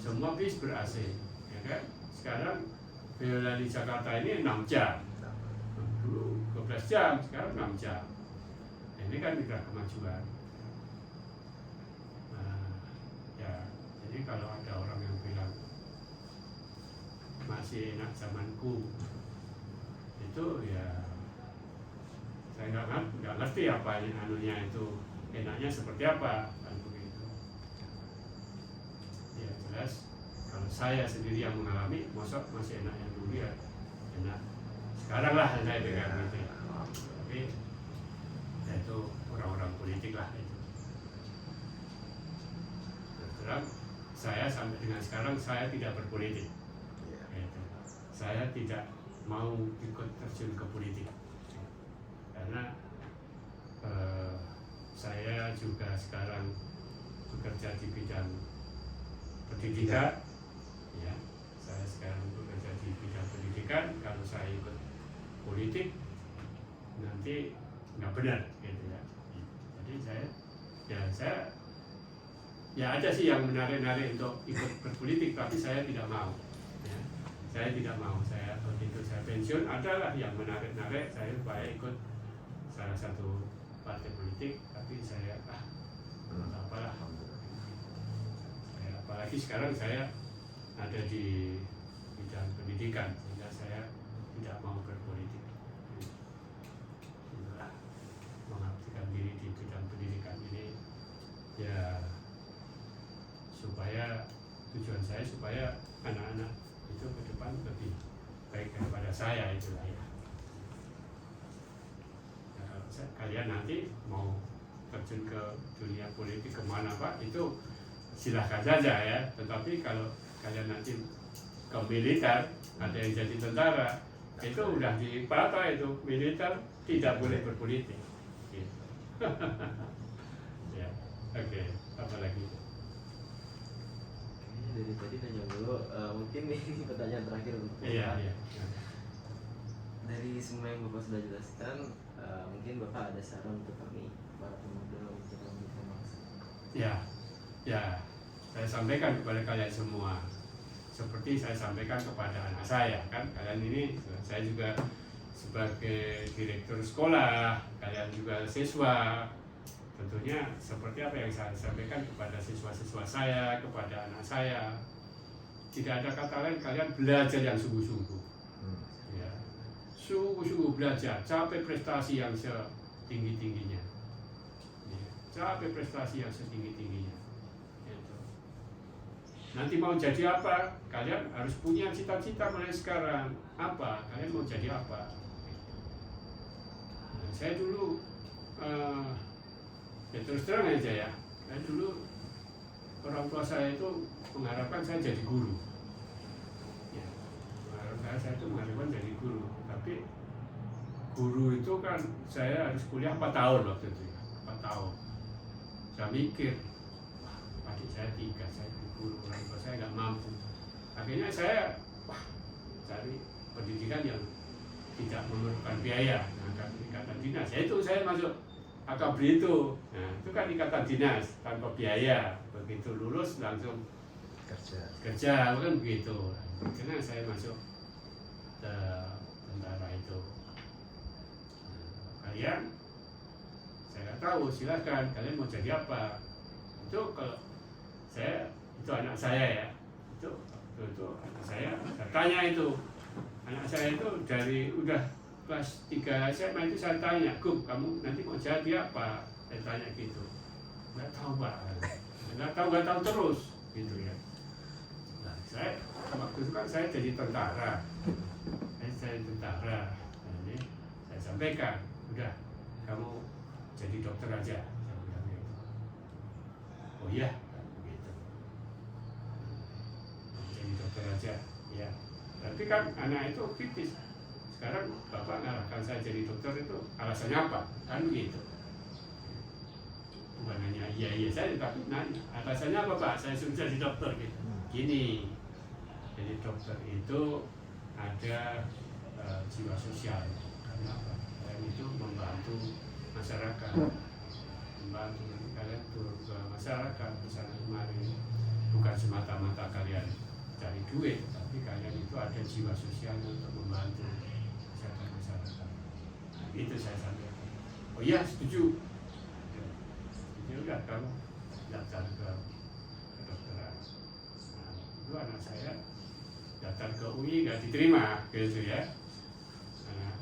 semua bis ber-AC, ya kan? Sekarang Boyolali Jakarta ini 6 jam, dulu 12 jam, sekarang 6 jam. Nah, ini kan juga kemajuan. Nah, ya, jadi kalau ada orang yang bilang masih enak zamanku, itu ya saya nggak ngerti apa anunya itu enaknya seperti apa kan begitu. Ya jelas kalau saya sendiri yang mengalami, masa masih enak yang dulu ya enak sekarang lah saya dengar gitu ya. Tapi ya itu orang-orang politik lah itu. Terus terang saya sampai dengan sekarang saya tidak berpolitik. Gitu. Saya tidak mau ikut terjun ke politik karena saya juga sekarang bekerja di bidang pendidikan, ya. Saya sekarang bekerja di bidang pendidikan. Kalau saya ikut politik nanti nggak benar, gitu ya. Jadi saya ada sih yang menarik-narik untuk ikut berpolitik, tapi saya tidak mau. Ya. Saya tidak mau. Saya begitu saya pensiun, adalah yang menarik-narik saya supaya ikut salah satu partai politik, tapi saya apalah. Apalagi sekarang saya ada di bidang pendidikan, sehingga saya tidak mau berpolitik. Itulah, mengabdikan diri di bidang pendidikan ini ya supaya tujuan saya supaya anak-anak itu ke depan lebih baik daripada saya, itulah ya. Nah, kalau kalian nanti mau terjun ke dunia politik kemana Pak, itu silahkan saja ya. Tetapi kalau kalian nanti ke militer, ada yang jadi tentara, itu udah dipatah itu, militer tidak boleh berpolitik. Gitu. Ya, oke. Apa lagi? Dari tadi nanya dulu, mungkin ini pertanyaan terakhir untuk Bapak. Iya. Dari semua yang Bapak sudah jelaskan, mungkin Bapak ada saran untuk kami para pemuda untuk melanjutkan bangsa. Ya, saya sampaikan kepada kalian semua, seperti saya sampaikan kepada anak saya, kan kalian ini, saya juga sebagai direktur sekolah, kalian juga siswa. Tentunya seperti apa yang saya sampaikan kepada siswa-siswa saya, kepada anak saya, tidak ada kata lain, kalian belajar yang sungguh-sungguh, ya, sungguh-sungguh belajar, capai prestasi yang setinggi-tingginya, ya, capai prestasi yang setinggi-tingginya. Gitu. Nanti mau jadi apa? Kalian harus punya cita-cita mulai sekarang. Apa? Kalian mau jadi apa? Nah, saya dulu ya terus terang aja ya, dulu orang tua saya itu mengharapkan saya jadi guru, ya, saya itu mengharapkan jadi guru, tapi guru itu kan saya harus kuliah 4 tahun waktu itu ya, 4 tahun. Saya mikir, wah adik saya 3, saya jadi guru, orang tua saya nggak mampu. Akhirnya saya cari pendidikan yang tidak memerlukan biaya, nah, ikatan dinas. Itu saya masuk AKABRI itu, nah itu kan ikatan dinas tanpa biaya, begitu lulus langsung kerja kan begitu. Karena saya masuk ke tentara itu. Nah, kalian, saya nggak tahu, silahkan kalian mau jadi apa. Itu kalau saya, itu anak saya ya, itu anak saya tanya itu, anak saya itu dari udah kelas 3 SMA itu saya tanya, Gub, kamu nanti mau jadi apa? Saya tanya gitu. Nggak tahu Pak, nggak tahu terus gitu ya. Nah, saya waktu itu kan saya jadi tentara, saya tentara. Nah, ini saya sampaikan, udah kamu jadi dokter aja, saya bilang gitu. Oh iya, begitu. Jadi dokter aja, ya. Tapi kan anak itu kritis. Sekarang bapak ngarahkan saya jadi dokter itu alasannya apa? Kan begitu. Bukan hanya iya saja, tapi nanya alasannya apa pak? Saya suruh jadi dokter gitu. Gini, jadi dokter itu ada jiwa sosial. Karena apa? Kalian itu membantu masyarakat, membantu kalian turun ke masyarakat di sana kemari. Bukan semata-mata kalian cari duit, tapi kalian itu ada jiwa sosial untuk membantu masyarakat. Nah, itu saya sampaikan. Oh iya, setuju. Ya udah, kamu daftar ke kedokteran. Nah, itu anak saya daftar ke UI nggak diterima, gitu ya. Nah,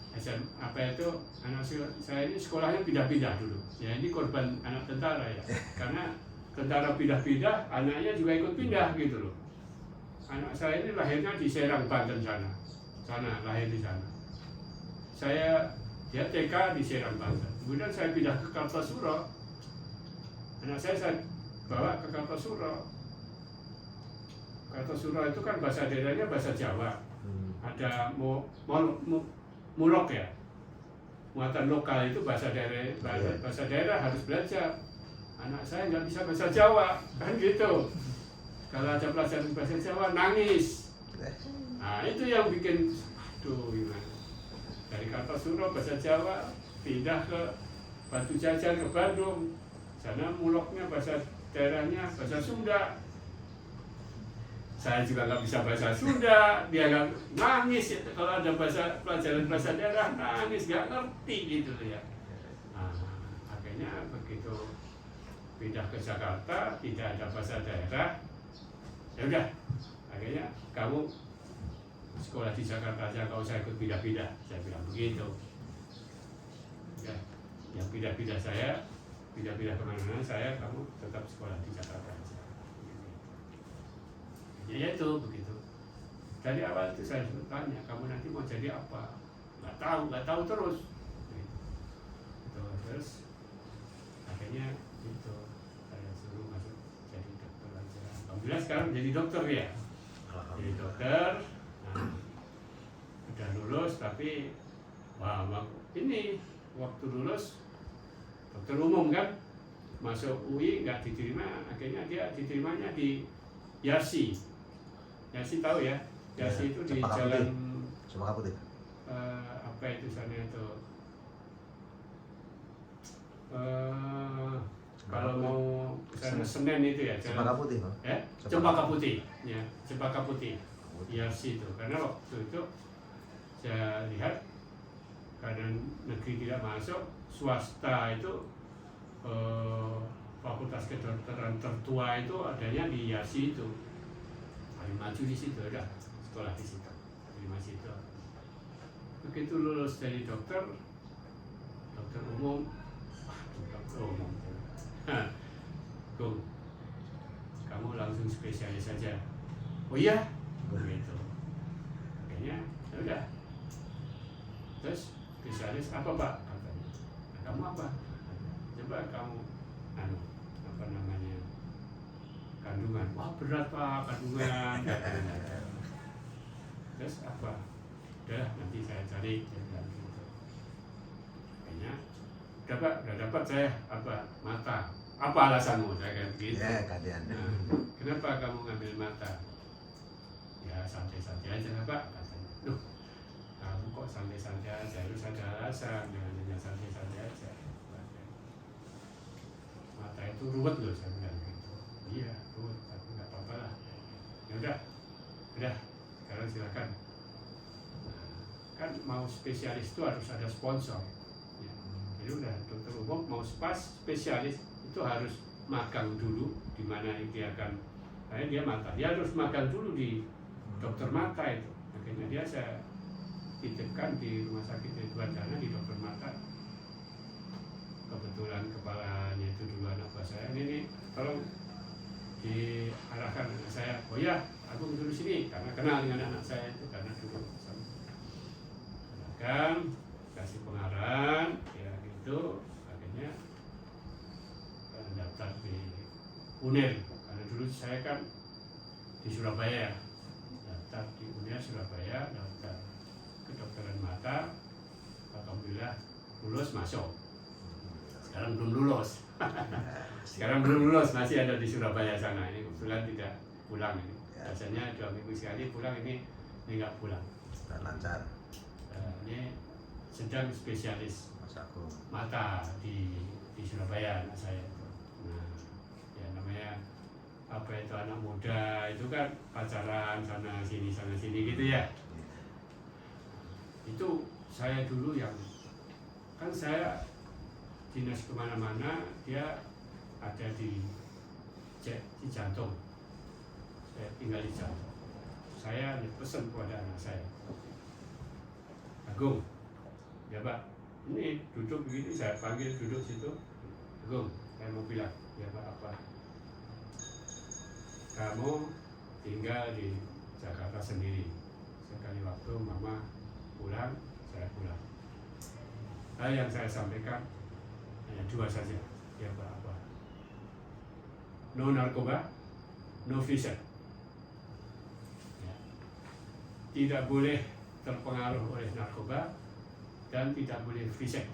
apa itu anak saya ini sekolahnya pindah-pindah dulu. Ya ini korban anak tentara ya, karena tentara pindah-pindah, anaknya juga ikut pindah gitu loh. Anak saya ini lahirnya di Serang, Banten sana lahir di sana. Dia TK di Serang, Banten. Kemudian saya pindah ke Kartosuro. Anak saya bawa ke Kartosuro. Kartosuro itu kan bahasa daerahnya bahasa Jawa. Ada mulok ya. Muatan lokal itu bahasa daerah harus belajar. Anak saya nggak bisa bahasa Jawa, kan gitu. Kalau ada pelajaran bahasa Jawa nangis. Nah itu yang bikin, aduh gimana. Dari Kartosuro bahasa Jawa pindah ke Batu Jajar ke Bandung. Sana muloknya bahasa daerahnya bahasa Sunda. Saya juga nggak bisa bahasa Sunda, dia nggak nangis ya. Kalau ada pelajaran bahasa daerah nangis, nggak ngerti gitu ya. Nah, akhirnya begitu pindah ke Jakarta, tidak ada bahasa daerah. Ya udah, akhirnya kamu sekolah di Jakarta aja, kau usah ikut pindah-pindah. Saya bilang begitu. Ya, yang pindah-pindah kemana-mana saya, kamu tetap sekolah di Jakarta aja. Ya itu begitu. Dari awal itu saya tanya, kamu nanti mau jadi apa? Nggak tahu terus. Gitu. Terus akhirnya itu saya suruh masuk jadi dokter aja. Alhamdulillah sekarang jadi dokter ya. Jadi dokter. Nah, udah lulus tapi ini waktu lulus dokter umum kan, masuk UI nggak diterima, akhirnya dia diterimanya di Yarsi. Yarsi tahu ya? Yarsi itu di jalan Cempaka Putih. Apa itu sana itu? Kalau mau sana Senen itu ya jalan Cempaka Putih, Bang. Cempaka Putih. Ya, Cempaka Putih. Yarsi itu. Karena waktu itu saya lihat karena negeri tidak masuk, swasta itu fakultas kedokteran tertua itu adanya di Yarsi itu. Paling maju di situ, udah sekolah di situ, terima situ. Begitu lulus dari dokter umum, dokter umum, Gung, kamu langsung spesialis saja. Oh iya, begitu. Kayaknya, ya udah. Terus spesialis apa pak? Katanya. Nah, kamu apa? Coba kamu, apa namanya? Kandungan. Wah berat pak kandungan. Terus apa? Udah nanti saya cari. Kayaknya udah dapat saya apa mata. Apa alasanmu? Saya kan gitu. Ya keadaan. Nah, kenapa kamu ngambil mata? Ya santai-santai aja lah pak katanya. Duh, kamu kok santai-santai aja? Harus ada alasan, jangan hanya santai-santai aja. Mata itu ruwet loh saya bilang gitu. Iya, tapi nggak apa-apa lah. Ya udah, sekarang silakan. Kan mau spesialis itu harus ada sponsor. Ya. Jadi udah dokter umum mau spesialis itu harus magang dulu di mana dia akan. Dia mata, dia harus magang dulu di dokter mata itu. Akhirnya dia saya titipkan di rumah sakit Ridwan Dana di dokter mata. Kebetulan kepalanya itu dulu anak buah saya. Ini tolong diarahkan anak saya. Oh ya, aku dulu sini karena kenal dengan anak saya itu karena dulu sama. Arahkan, kasih pengarahan, ya gitu. Akhirnya UNER, karena dulu saya kan di Surabaya, daftar di UNER Surabaya, daftar kedokteran mata, alhamdulillah lulus masuk. Sekarang belum lulus. Sekarang belum lulus, masih ada di Surabaya sana. Ini kebetulan tidak pulang ini. Biasanya 2 minggu sekali pulang, ini nggak pulang. Dan lancar Ini sedang spesialis Mas Agung. mata di Surabaya anak saya itu. Nah, ya namanya apa itu anak muda itu kan pacaran sana sini gitu ya. Itu saya dulu yang kan saya dinas kemana-mana, dia ada di Jantung, saya tinggal di Jantung. Saya pesan kepada anak saya, Agung, ya Pak, ini duduk begini, saya panggil duduk situ. Agung, saya mau bilang, ya Pak, apa? Kamu tinggal di Jakarta sendiri. Sekali waktu Mama pulang, saya pulang. Hal yang saya sampaikan hanya 2 saja, ya Pak, apa? No narkoba, no visa. Ya. Tidak boleh terpengaruh oleh narkoba dan tidak boleh free sex.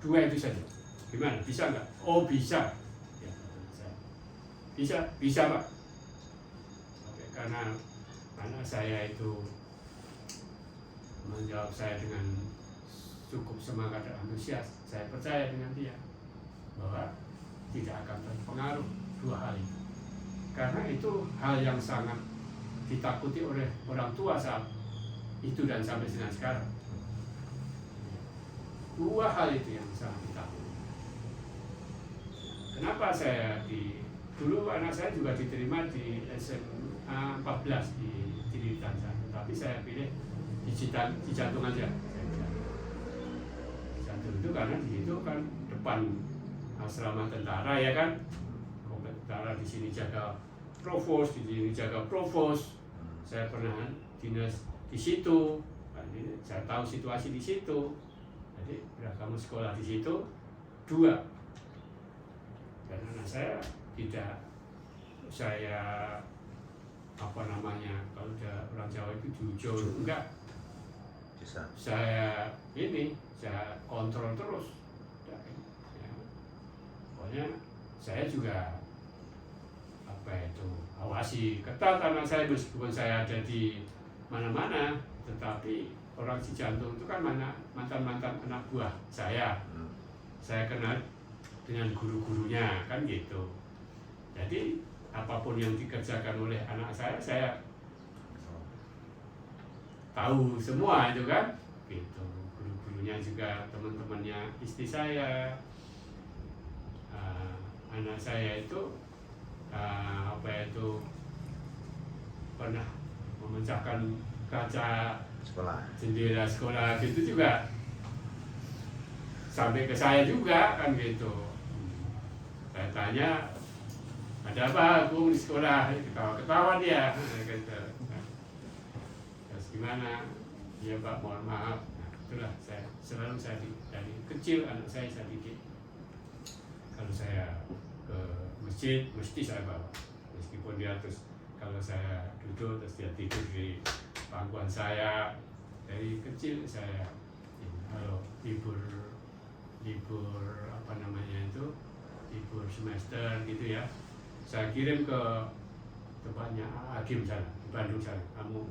2 itu saja. Gimana? Bisa nggak? Oh bisa. Ya, bisa Pak. Oke, karena anak saya itu menjawab saya dengan cukup semangat dan antusias, saya percaya dengan dia bahwa tidak akan terpengaruh 2 hal itu. Karena itu hal yang sangat ditakuti oleh orang tua saat itu dan sampai dengan sekarang. 2 hal itu yang sangat ditakuti. Kenapa saya dulu anak saya juga diterima di SMA 14 di Tanjung, tapi saya pilih di Jantung aja. Di Jantung itu karena di situ kan depan asrama tentara ya kan, komplek tentara, di sini jaga provos, di sini jaga provos. Saya pernah dinas di situ, saya tahu situasi di situ. Jadi bila kamu sekolah di situ 2, dan anak saya tidak, saya apa namanya, kalau orang Jawa itu jujur, enggak. Bisa. Saya kontrol terus. Ya. Pokoknya saya juga apa itu awasi ketat anak saya, meskipun saya ada di mana-mana, tetapi orang Cijantung itu kan mantan anak buah saya. Saya kenal dengan guru-gurunya kan gitu. Jadi apapun yang dikerjakan oleh anak saya tahu semua itu kan gitu. Guru-gurunya juga teman-temannya istri saya. Anak saya itu pernah memecahkan kaca Sekolah. jendela sekolah gitu juga sampai ke saya juga kan gitu. Saya tanya, ada apa Agung di sekolah? Ketawa-ketawa dia gitu. Terus gimana? Ya Pak, mohon maaf. Nah, itulah saya dari kecil anak saya didik, kalau saya ke masjid mesti saya bawa, meskipun dia terus kalau saya duduk terus dia tidur di pangkuan saya. Dari kecil saya kalau libur apa namanya itu, libur semester gitu ya, saya kirim ke tempatnya Hakim sana di Bandung sana, kamu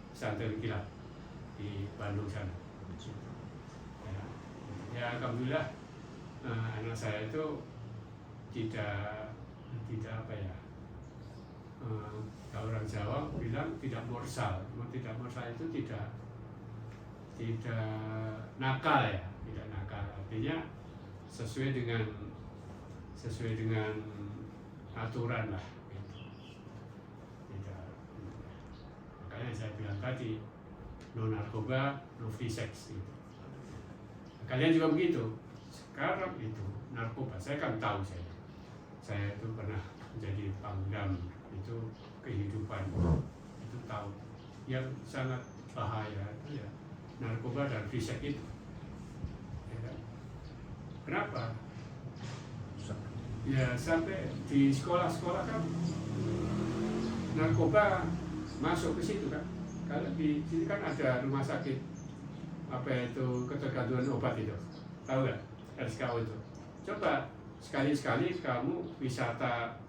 pesantren kilat di Bandung sana. Ya alhamdulillah anak saya itu tidak apa ya, kalau orang Jawa bilang tidak morsal. Tidak morsal itu tidak nakal ya, tidak nakal, artinya sesuai dengan aturan lah gitu. Tidak, makanya saya bilang tadi no narkoba, no free sex gitu. Kalian juga begitu. Sekarang itu narkoba, saya kan tahu, saya itu pernah menjadi pangdam, itu kehidupan itu tahu yang sangat bahaya itu ya narkoba dan free sex itu. Ya kan? Kenapa? Ya sampai di sekolah-sekolah kan narkoba masuk ke situ kan. Kalau di sini kan ada rumah sakit apa itu ketergantungan obat itu, tahu nggak RSKO itu? Coba sekali-sekali kamu wisata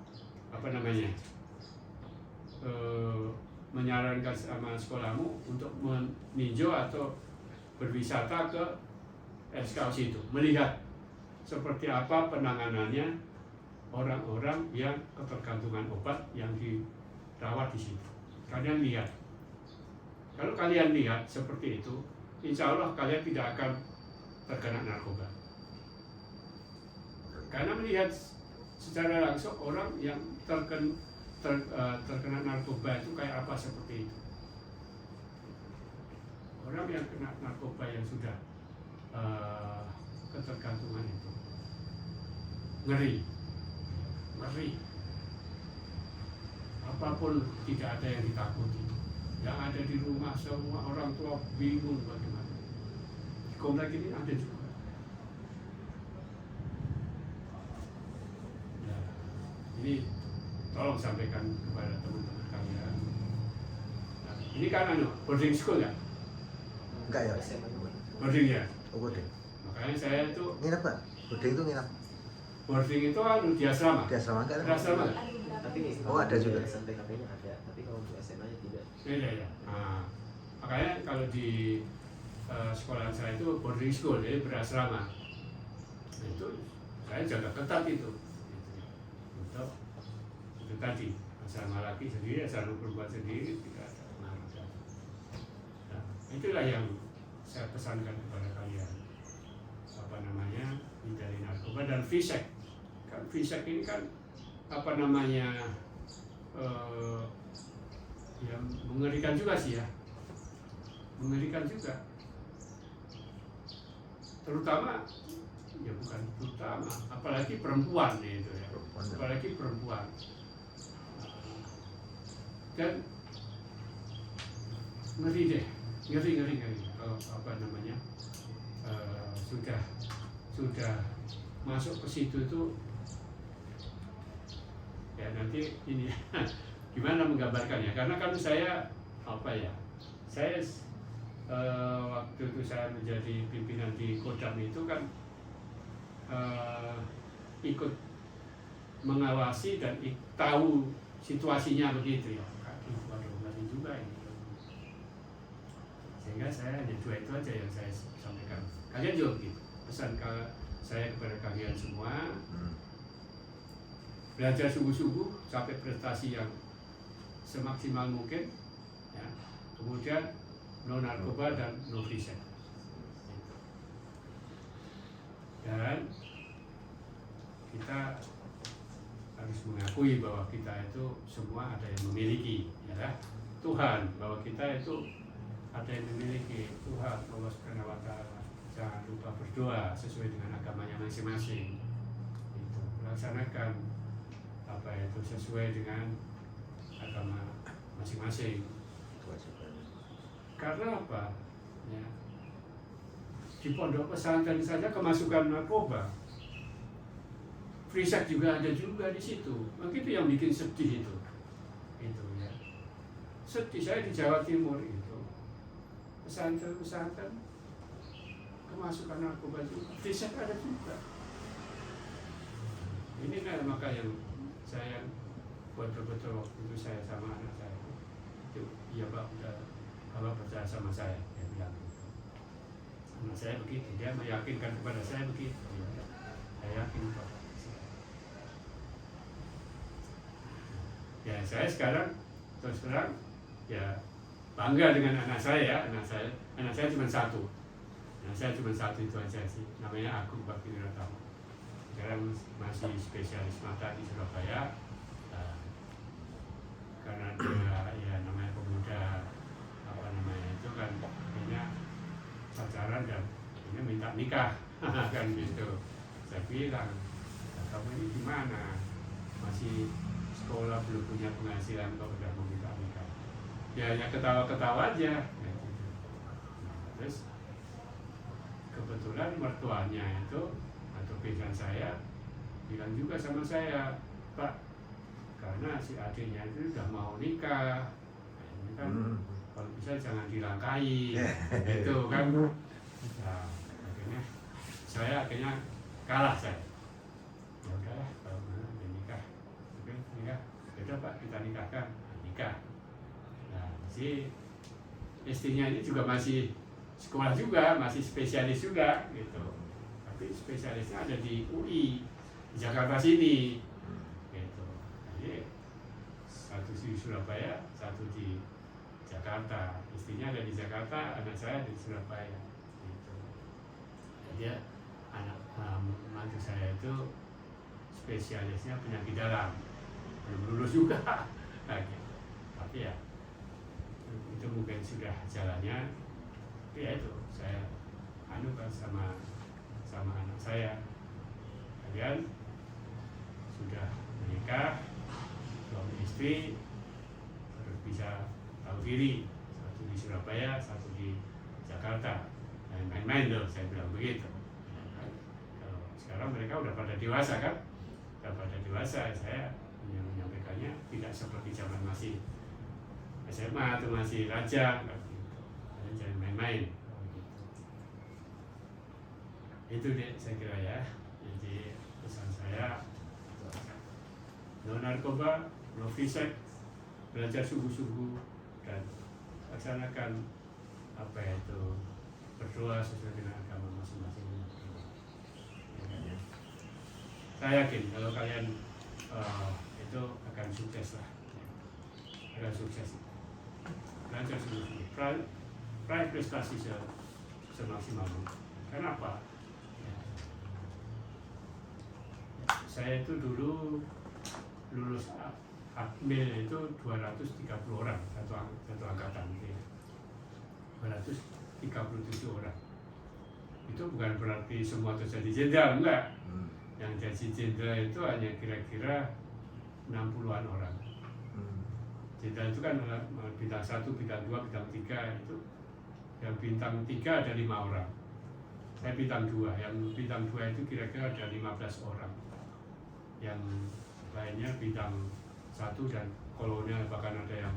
apa namanya menyarankan sama sekolahmu untuk meninjau atau berwisata ke RSKO situ, melihat seperti apa penanganannya orang-orang yang ketergantungan obat yang dirawat di situ. Kalian lihat, kalau kalian lihat seperti itu, insya Allah kalian tidak akan terkena narkoba. Karena melihat secara langsung orang yang terkena narkoba itu kayak apa seperti itu. Orang yang kena narkoba yang sudah ketergantungan itu ngeri. Apapun tidak ada yang ditakuti. Yang ada di rumah semua orang tua bingung bagaimana. Di komplek ini ada juga. Ya, ini tolong sampaikan kepada teman-teman kalian. Nah, ini kan boarding school ya? Enggak ya? Boarding ya? Oh, boarding. Makanya saya itu Nginep Pak? Boarding itu nginep? boarding itu di asrama. Di asrama enggak? Di asrama. Ada beberapa. Tapi Oh, ada juga. SMPKP-nya ada, tapi kalau untuk SMA-nya tidak. Iya. Nah, makanya kalau di sekolah saya itu boarding school, jadi berasrama. Nah, itu saya jaga ketat itu. Untuk itu tadi asrama laki sendiri, asrama perempuan sendiri, tidak ada pengaruh. Nah, itulah yang saya pesankan kepada kalian. Apa namanya, hindari narkoba dan fisek. Kan fisek ini kan apa namanya yang mengerikan juga sih ya, mengerikan juga, terutama ya bukan terutama, apalagi perempuan itu ya, apalagi perempuan. Dan ngeri kalau apa namanya sudah masuk ke situ itu ya nanti ini gimana menggambarkannya, karena kan saya apa ya, saya waktu itu saya menjadi pimpinan di Kodam itu kan ikut mengawasi dan tahu situasinya begitu ya. Waduh, ngeri juga ini. Sehingga saya hanya dua itu aja yang saya sampaikan. Kalian juga begitu. Pesan saya kepada kalian semua, belajar sungguh-sungguh sampai prestasi yang semaksimal mungkin, ya. Kemudian no narkoba dan no fisek. Dan kita harus mengakui bahwa kita itu semua ada yang memiliki, ya Tuhan, bahwa kita itu ada yang memiliki Tuhan, Allah Subhanahu wa Ta'ala. Jangan lupa berdoa sesuai dengan agamanya masing-masing. Itu laksanakan apa itu sesuai dengan agama masing-masing. Karena apa? Ya, di pondok pesantren saja kemasukan narkoba, Frisek juga ada juga di situ. Begitu yang bikin sedih itu ya. Sedih saya di Jawa Timur itu, pesantren kemasukan narkoba juga, Frisek ada juga. Ini kan maka yang saya betul-betul waktu itu saya sama anak saya itu, iya Pak, Bapak percaya sama saya, dia bilang gitu. Anak saya begitu, dia meyakinkan kepada saya begitu, ya, saya yakin Pak. Ya saya sekarang terus terang ya bangga dengan anak saya cuma satu, itu aja sih, namanya Agung Bakti Wiratama. Sekarang masih spesialis mata di Surabaya. Karena dia ya namanya pemuda apa namanya itu kan akhirnya pacaran dan akhirnya minta nikah kan gitu. Saya bilang, kamu ini gimana, masih sekolah belum punya penghasilan kok udah mau minta nikah? Ya ketawa-ketawa aja ya, gitu. Terus kebetulan mertuanya itu atau besan saya bilang juga sama saya, Pak, karena si adiknya itu udah mau nikah, ini kan kalau bisa jangan dilangkahi, itu kan. Nah, akhirnya saya kalah saya. Ya udahlah, kalau mana dia nikah, oke nikah, ya Pak kita nikahkan, nikah. Nah si istrinya ini juga masih sekolah juga, masih spesialis juga gitu. Tapi spesialisnya ada di UI di Jakarta sini gitu. Jadi satu di Surabaya, satu di Jakarta. Istrinya ada di Jakarta, anak saya di Surabaya gitu. Jadi anak mantu saya itu spesialisnya penyakit dalam, belum lulus juga lagi. Tapi ya itu mungkin sudah jalannya. Tapi ya itu saya anukan sama anak saya. Kalian sudah menikah, suami istri harus bisa tahu diri. Satu di Surabaya, satu di Jakarta. Main-main loh, saya bilang begitu. Kalau sekarang mereka udah pada dewasa kan? Udah pada dewasa, saya menyampaikannya tidak seperti zaman masih SMA atau masih raja. Jangan main-main. Itu deh saya kira ya. Jadi pesan saya, no narkoba, no fisik, belajar sungguh-sungguh dan laksanakan apa itu berdoa sesuai dengan agama masing-masing. Saya yakin kalau kalian itu akan sukses lah, akan sukses. Belajar sungguh-sungguh, raih prestasi semaksimal mungkin. Kenapa? Saya itu dulu lulus Akmil itu 230 orang satu angkatan ya. 237 orang. Itu bukan berarti semua terjadi jenderal, enggak. Yang jadi jenderal itu hanya kira-kira 60-an orang. Jenderal itu kan bintang 1, bintang 2, bintang 3 itu. Yang bintang 3 ada 5 orang. Saya bintang 2, yang bintang 2 itu kira-kira ada 15 orang. Yang lainnya bintang 1 dan kolonel, bahkan ada yang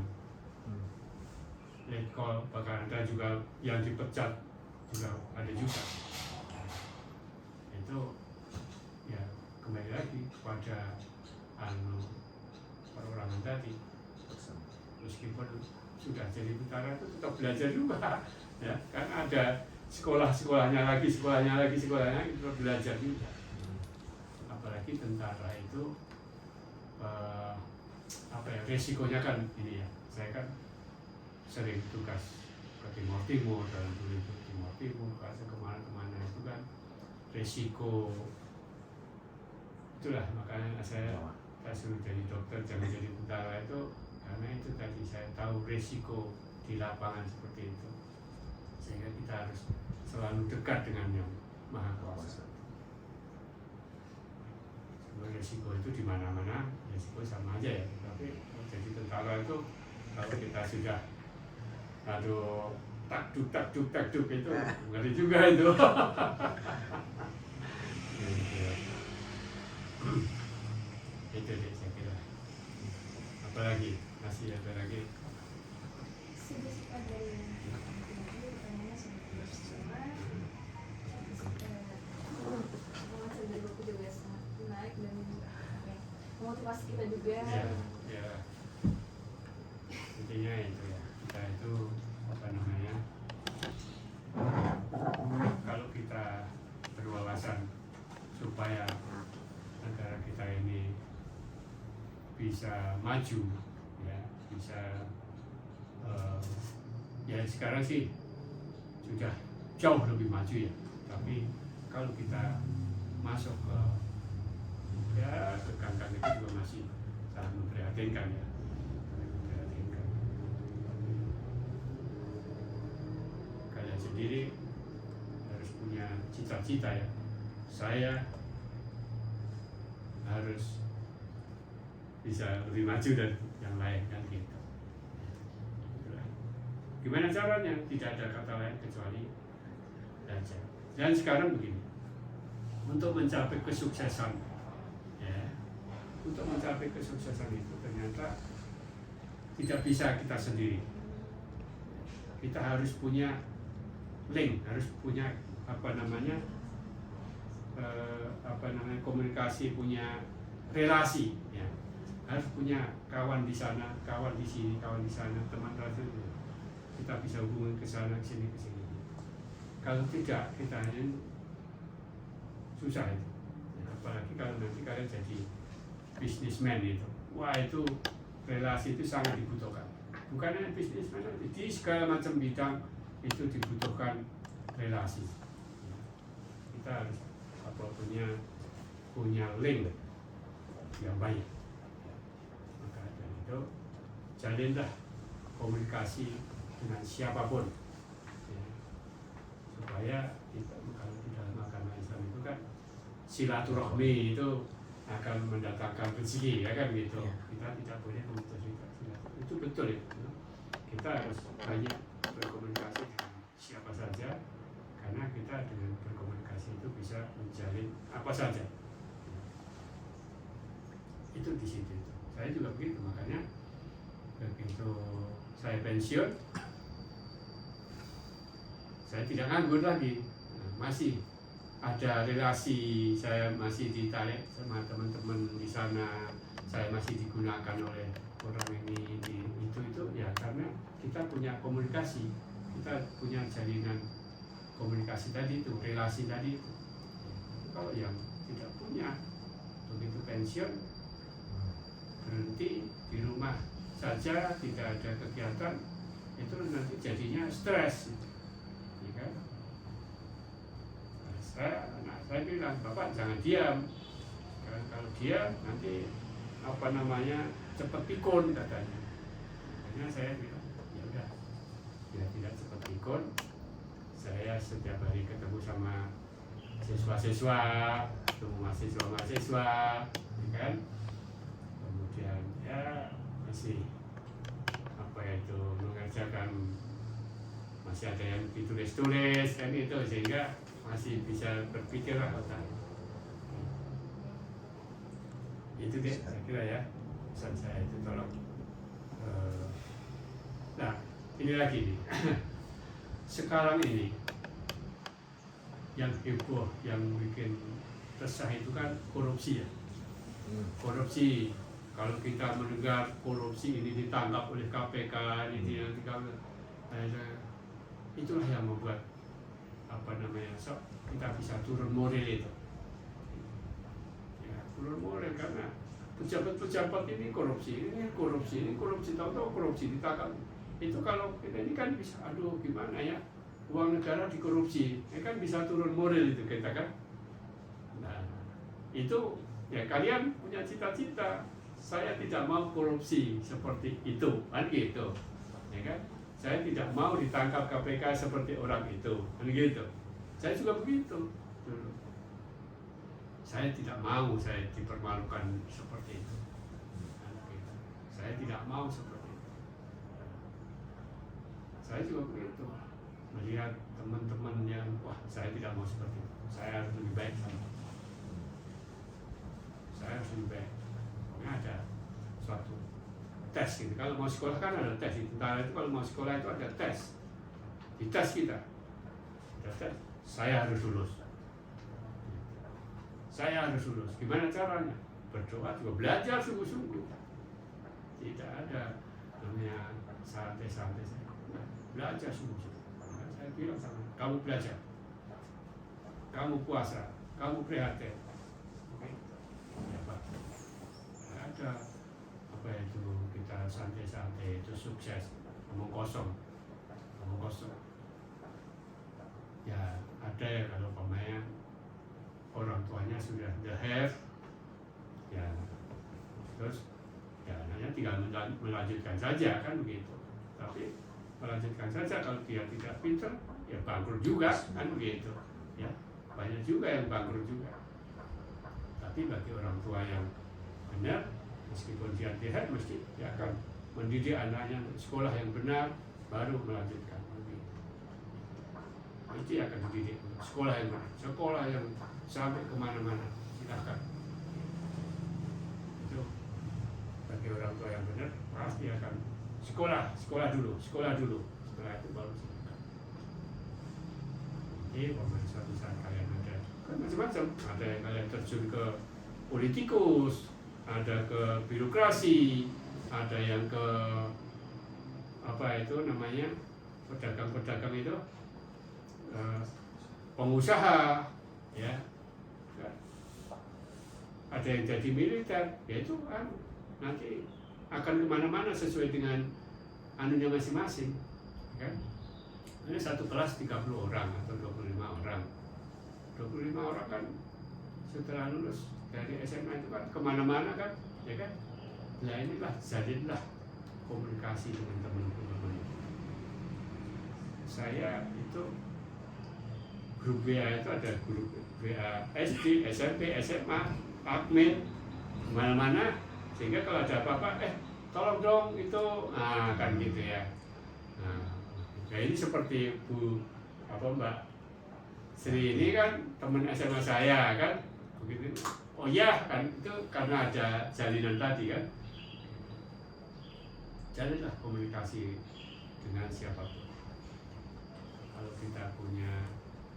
letkol, bahkan ada juga yang dipecat juga ada juga. Itu ya kembali lagi kepada perorangan tadi. Meskipun sudah jadi tentara itu tetap belajar juga, ya kan ada sekolahnya lagi itu belajar juga. Apalagi tentara itu resikonya kan ini ya, saya kan sering tugas ke Timur dalam dulu itu Timur kasih kemana-kemana itu kan resiko itulah, makanya saya suruh jadi dokter jangan jadi tentara itu karena itu tadi saya tahu resiko di lapangan seperti itu, sehingga kita harus selalu dekat dengan yang Maha Kuasa. Resiko itu di mana-mana, resiko sama aja ya. Tapi jadi tentara itu kalau kita sudah takduk itu ngeri juga itu. Itu deh saya kira. Apalagi masih ada lagi. Sedikit ada yang pertanyaannya sudah semua. Pengalaman dari buku juga sangat menarik dan memotivasi kita juga. Ya. Intinya itu ya, kita itu apa namanya? Kalau kita berwawasan supaya negara kita ini bisa maju, ya bisa ya sekarang sih sudah jauh lebih maju ya. Tapi kalau kita masuk ke ganggang itu juga masih sangat memprihatinkan ya. Kalian sendiri harus punya cita-cita ya. Saya harus bisa lebih maju dari yang lain kan gitu. Gimana caranya? Tidak ada kata lain kecuali belajar. Dan sekarang begini, untuk mencapai kesuksesan untuk mencapai kesuksesan itu ternyata tidak bisa kita sendiri. Kita harus punya link, harus punya komunikasi, punya relasi, ya. Harus punya kawan di sana, kawan di sini, kawan di sana, teman relasi. Kita bisa hubungi ke sana, ke sini, ke sini. Kalau tidak, kita hanya susah itu. Ya, apalagi kalau nanti kalian jadi bisnismen itu, wah itu relasi itu sangat dibutuhkan. Bukan hanya bisnismen, di segala macam bidang itu dibutuhkan relasi. Kita harus punya link yang baik. Maka dari itu jalinlah komunikasi dengan siapapun, ya. Supaya kita, kalau di dalam agama Islam itu kan silaturahmi itu akan mendatangkan rezeki, ya kan gitu. Ya. Kita tidak boleh memutus silaturahmi. Itu betul ya. Kita harus banyak berkomunikasi dengan siapa saja, karena kita dengan berkomunikasi itu bisa menjalin apa saja. Itu di situ. Saya juga begitu, makanya begitu saya pensiun, saya tidak nganggur lagi. Masih ada relasi, saya masih ditarik sama teman-teman di sana, saya masih digunakan oleh orang ini itu ya, karena kita punya komunikasi, kita punya jalinan komunikasi tadi itu, relasi tadi itu. Kalau yang tidak punya, begitu pensiun berhenti di rumah saja, tidak ada kegiatan, itu nanti jadinya stres, ya kan? Saya bilang, Bapak jangan diam, karena kalau diam nanti cepat pikun katanya. Makanya saya bilang, ya udah, ya tidak cepat pikun. Saya setiap hari ketemu sama siswa-siswa, ketemu mahasiswa-mahasiswa, ya kan? Kemudian ya masih mengerjakan, masih ada yang ditulis-tulis kan itu, sehingga masih bisa berpikir lah otak. Itu deh saya kira ya pesan saya itu, tolong. Nah ini lagi nih. Sekarang ini yang heboh, yang bikin resah itu kan korupsi ya. Korupsi, kalau kita mendengar korupsi ini ditangkap oleh KPK, ini ditangkap, itulah yang membuat kita bisa turun moral itu. Ya, turun moral karena pejabat-pejabat ini korupsi, tahu-tahu korupsi ditangkap. Itu kalau kita ini kan bisa, aduh gimana ya, uang negara dikorupsi, ya kan bisa turun moral itu kita kan. Nah, itu ya kalian punya cita-cita, saya tidak mau korupsi seperti itu, kan gitu, ya kan? Saya tidak mau ditangkap KPK seperti orang itu, kan gitu. Saya juga begitu. Saya tidak mau saya dipermalukan seperti itu. Kan gitu. Saya tidak mau seperti itu. Saya juga begitu. Melihat teman-teman yang, wah saya tidak mau seperti itu. Saya harus lebih baik sama. Saya harus lebih baik. Pokoknya ada suatu tes gitu. Kalau mau sekolah kan ada tes. Tentara itu kalau mau sekolah itu ada tes. Di tes kita. Ada tes. Saya harus lulus. Saya harus lulus. Gimana caranya? Berdoa juga, belajar sungguh-sungguh. Tidak ada namanya santai-santai. Belajar sungguh-sungguh. Saya bilang sama kamu belajar, kamu puasa, kamu prihatin. Ya Pak. Ada itu kita santai-santai itu sukses, ngomong kosong. Ya ada ya kalau pemain orang tuanya sudah the have, ya terus ya anaknya tinggal melanjutkan saja kan begitu. Tapi melanjutkan saja, kalau dia tidak pintar ya bangkrut juga kan begitu. Ya banyak juga yang bangkrut juga. Tapi bagi orang tua yang benar, meskipun dia tidak, mesti dia akan mendidik anaknya untuk sekolah yang benar, baru melanjutkan. Mesti akan dididik sekolah yang benar, sekolah yang sampai kemana-mana, silakan. itu bagi orang tua yang benar pasti akan sekolah dulu, setelah itu baru silakan. Ini pemain suatu saat kalian ada kan macam-macam, ada yang kalian terjun ke politikus, ada ke birokrasi, ada yang ke apa itu namanya pedagang itu, pengusaha, ya, ada yang jadi militer, yaitu nanti akan kemana-mana sesuai dengan anunya masing-masing, kan? Ini satu kelas 30 orang atau 25 orang. 25 orang kan setelah lulus dari SMA itu kan kemana-mana kan, ya kan? Nah inilah jadilah komunikasi dengan teman-teman. Saya itu grup WA itu ada grup WA SD, SMP, SMA, admin, kemana-mana, sehingga kalau ada apa-apa, tolong dong itu, kan gitu ya. Nah ini seperti Mbak Sri ini kan teman SMA saya kan, begitu. Oh iya kan itu karena ada jalinan tadi kan. Jalinlah komunikasi dengan siapapun. Kalau kita punya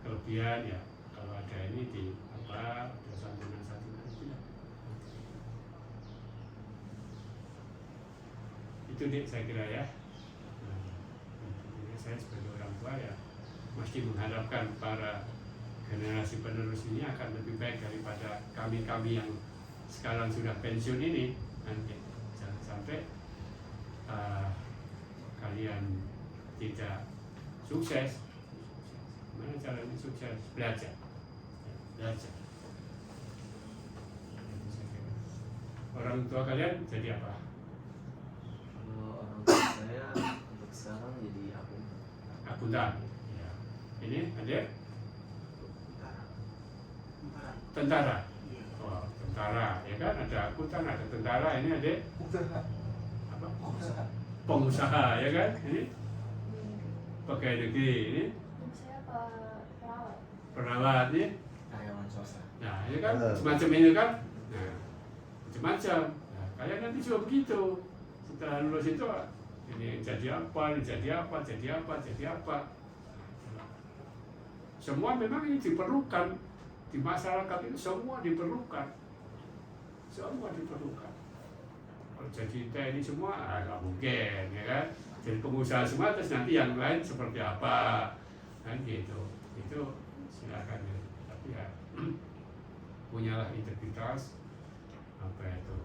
kelebihan ya, kalau ada ini ada santunan itu lah. Itu nih saya kira ya. Saya sebagai orang tua ya mesti mengharapkan para generasi penerus ini akan lebih baik daripada kami yang sekarang sudah pensiun ini. Nanti jangan sampai kalian tidak sukses. Gimana caranya sukses? Belajar. Orang tua kalian jadi apa? Kalau orang tua saya untuk sekarang jadi Akuntan. Ya. Ini adik? Tentara. Oh, tentara, ya kan? Ada akuntan, ada tentara. Ini adik? Apa? Pengusaha, ya kan? Ini pegawai negeri. Ini Saya perawat. perawat, ini. karyawan swasta. Nah, ini kan semacam ini kan? Nah, macam-macam. Nah, kalian nanti juga begitu. Setelah lulus itu, ini jadi apa, jadi apa. Semua memang ini diperlukan di masyarakat itu, semua diperlukan. Kalau jadi TNI semua nggak mungkin, ya kan? Jadi pengusaha semua, terus nanti yang lain seperti apa, kan gitu. Itu silakan ya. Tapi ya punyalah integritas, apa itu?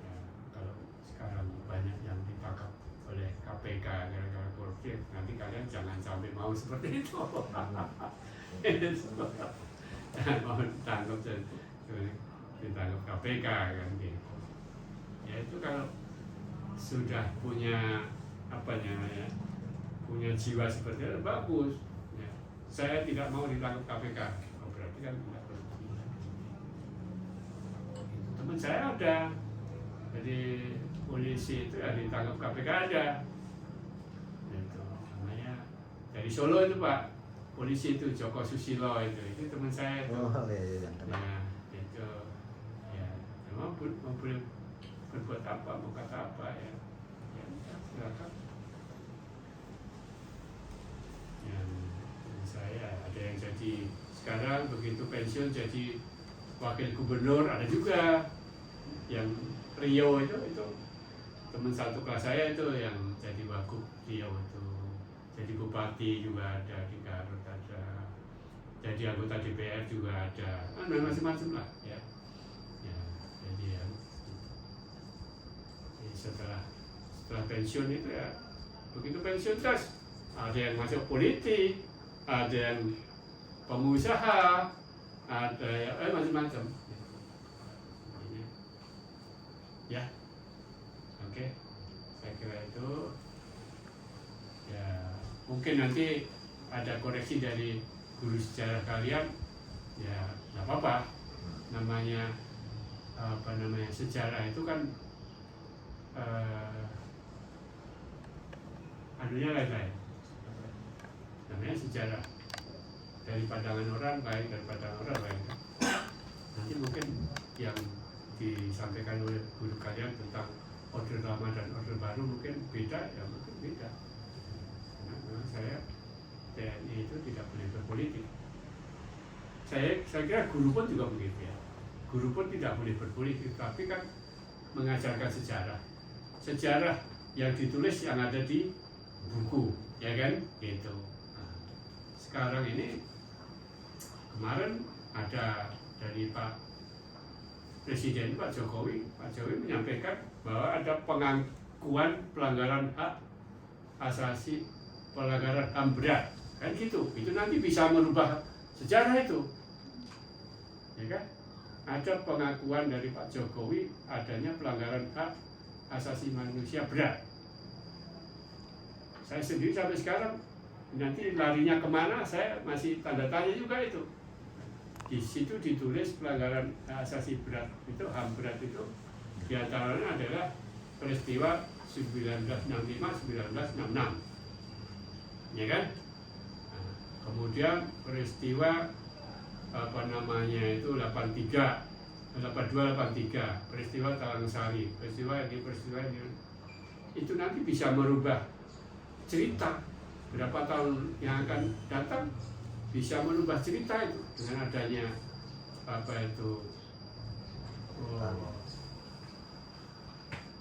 Ya, kalau sekarang banyak yang ditangkap oleh KPK gara-gara korupsi, nanti kalian jangan sampai mau seperti itu. Mau ditangkap KPK kan gitu. Ya itu kalau sudah punya punya jiwa seperti itu bagus. Ya. Saya tidak mau ditangkap KPK. Oh, berarti kan tidak perlu. Teman saya ada, jadi polisi itu ya ditangkap KPK ada. Itu namanya dari Solo itu Pak, polisi itu Joko Susilo itu teman saya itu. Oh iya. Nah itu ya memang boleh berbuat apa, mau kata apa ya silakan. Yang saya ada yang jadi sekarang begitu pensiun jadi wakil gubernur, ada juga yang Rio itu teman satu kelas saya itu yang jadi wagub Rio itu, jadi bupati juga ada di Garut, ada jadi anggota DPR juga ada, macam-macam lah ya. Jadi ya setelah pensiun itu ya begitu pensiun terus ada yang masuk politik, ada yang pengusaha, ada yang macam-macam. Ya, oke, saya kira itu ya mungkin nanti ada koreksi dari guru sejarah kalian, ya nggak apa-apa. Namanya sejarah itu kan anunya lain-lain. Namanya sejarah dari pandangan orang lain, dari pandangan orang lain. Nanti mungkin yang disampaikan oleh baru mungkin beda, ya mungkin beda. Nah, memang saya TNI itu tidak boleh berpolitik. Saya kira guru pun juga begitu ya. Guru pun tidak boleh berpolitik, tapi kan mengajarkan sejarah. Sejarah yang ditulis yang ada di buku, ya kan? Gitu. Nah, sekarang ini kemarin ada dari Pak Presiden Pak Jokowi menyampaikan bahwa ada pengakuan pelanggaran hak asasi, pelanggaran HAM berat, kan gitu. Itu nanti bisa merubah sejarah itu, ya kan? Ada pengakuan dari Pak Jokowi adanya pelanggaran hak asasi manusia berat. Saya sendiri sampai sekarang nanti larinya kemana saya masih tanda tanya juga itu. Di situ ditulis pelanggaran hak asasi berat itu, HAM berat itu diantaranya adalah peristiwa 1965-1966, ya kan? Nah, kemudian peristiwa itu 82-83, peristiwa Talang-Sari, peristiwa ini itu nanti bisa merubah cerita berapa tahun yang akan datang, bisa merubah cerita itu dengan adanya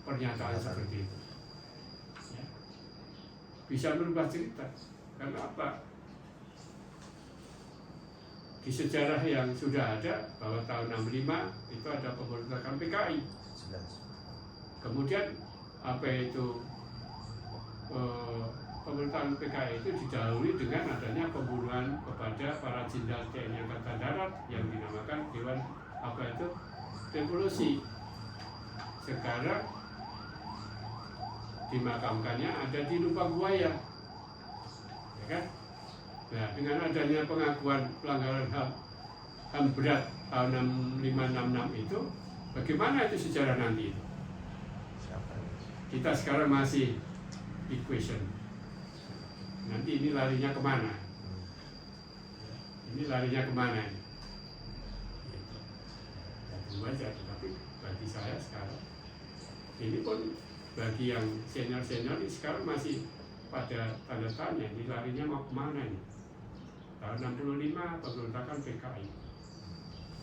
pernyataan seperti itu, ya. Bisa merubah cerita karena apa? Di sejarah yang sudah ada bahwa tahun 65 itu ada pemberontakan PKI. Kemudian pemberontakan PKI itu didahului dengan adanya pembunuhan kepada para jenderal TNI Angkatan Darat yang dinamakan Dewan Revolusi. Sekarang dimakamkannya ada di Lubang Buaya, ya kan? Nah, dengan adanya pengakuan pelanggaran HAM berat tahun 65-66 itu, bagaimana itu sejarah nanti itu? Kita sekarang masih di question. Nanti ini larinya kemana? Ini larinya kemana ini? Ya, tunggu aja. Tapi bagi saya sekarang, ini pun bagi yang senior-senior ini sekarang masih pada tanda tanya, ini larinya mau kemana ini? Tahun 65 pemberontakan PKI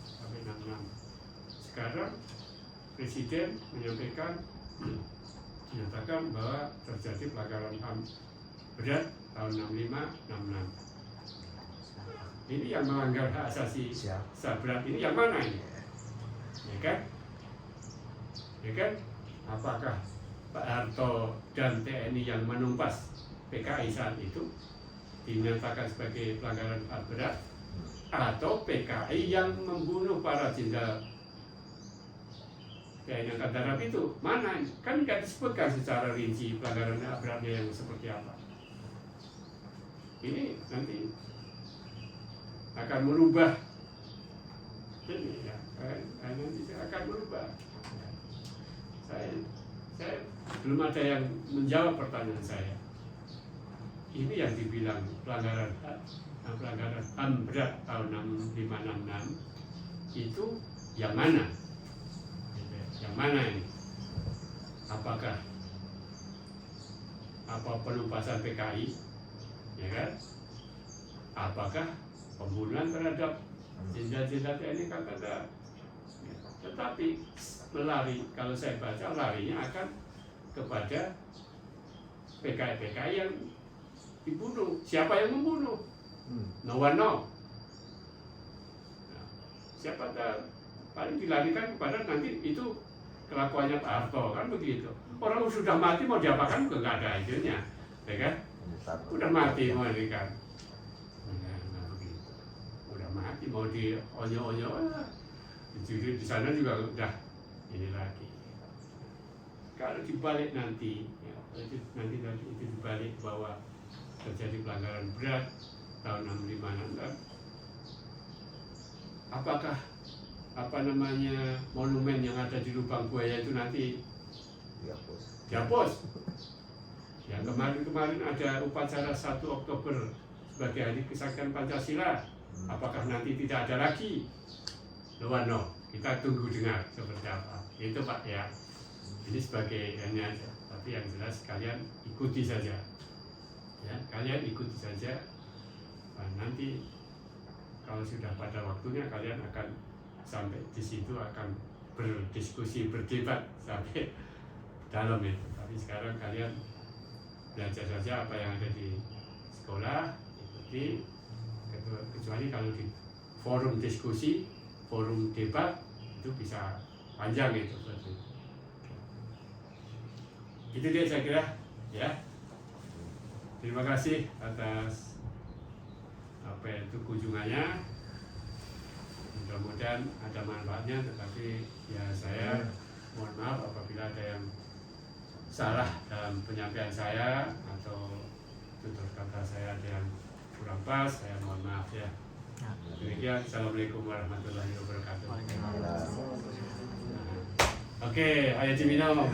sampai 66. Sekarang Presiden menyatakan bahwa terjadi pelanggaran HAM berat tahun 65-66. Ini yang melanggar hak asasi berat ini yang mana ini? Ya kan? Ya kan? Apakah Pak Harto dan TNI yang menumpas PKI saat itu dinyatakan sebagai pelanggaran HAM berat, atau PKI yang membunuh para jenderal TNI Angkatan Darat itu? Mana? Kan nggak disebutkan secara rinci pelanggaran HAM beratnya yang seperti apa. Ini nanti akan merubah, ini ya, nanti akan merubah. Saya belum ada yang menjawab pertanyaan saya. Ini yang dibilang pelanggaran HAM berat tahun 65-66 itu yang mana? Yang mana ini? Apakah penumpasan PKI, ya kan? Apakah pembunuhan terhadap jenderal-jenderal TNI Angkatan Darat? Tetapi kalau saya baca larinya akan kepada PKI yang dibunuh. Siapa yang membunuh? No one know. Nah, siapa tahu? Paling dilarikan kepada nanti itu kelakuannya Pak Harto, kan begitu. Orang sudah mati mau diapakan juga nggak ada itunya, ya kan? Udah mati mau ini kan? Nah, begitu. Udah mati mau di onyo-onyo, di sana juga udah ini lagi. Kalau dibalik nanti, ya, nanti itu dibalik bahwa terjadi pelanggaran berat tahun 65-66, apakah monumen yang ada di Lubang Buaya itu nanti dihapus? Yang kemarin ada upacara 1 Oktober sebagai Hari Kesaktian Pancasila, apakah nanti tidak ada lagi? No, kita tunggu dengar seperti apa. Itu Pak ya. Ini sebagai hanya tapi yang jelas kalian ikuti saja, ya kalian ikuti saja. Nah, nanti kalau sudah pada waktunya kalian akan sampai di situ akan berdiskusi, berdebat sampai dalam itu. Tapi sekarang kalian belajar saja apa yang ada di sekolah, ikuti. Kecuali kalau di forum diskusi, forum debat itu bisa panjang itu. Itu dia saya kira, ya. Terima kasih atas apa itu kunjungannya. Mudah-mudahan ada manfaatnya, tetapi ya saya mohon maaf apabila ada yang salah dalam penyampaian saya atau tutur kata saya ada yang kurang pas, saya mohon maaf ya. Demikian, assalamualaikum warahmatullahi wabarakatuh. Oke, ayo diminum.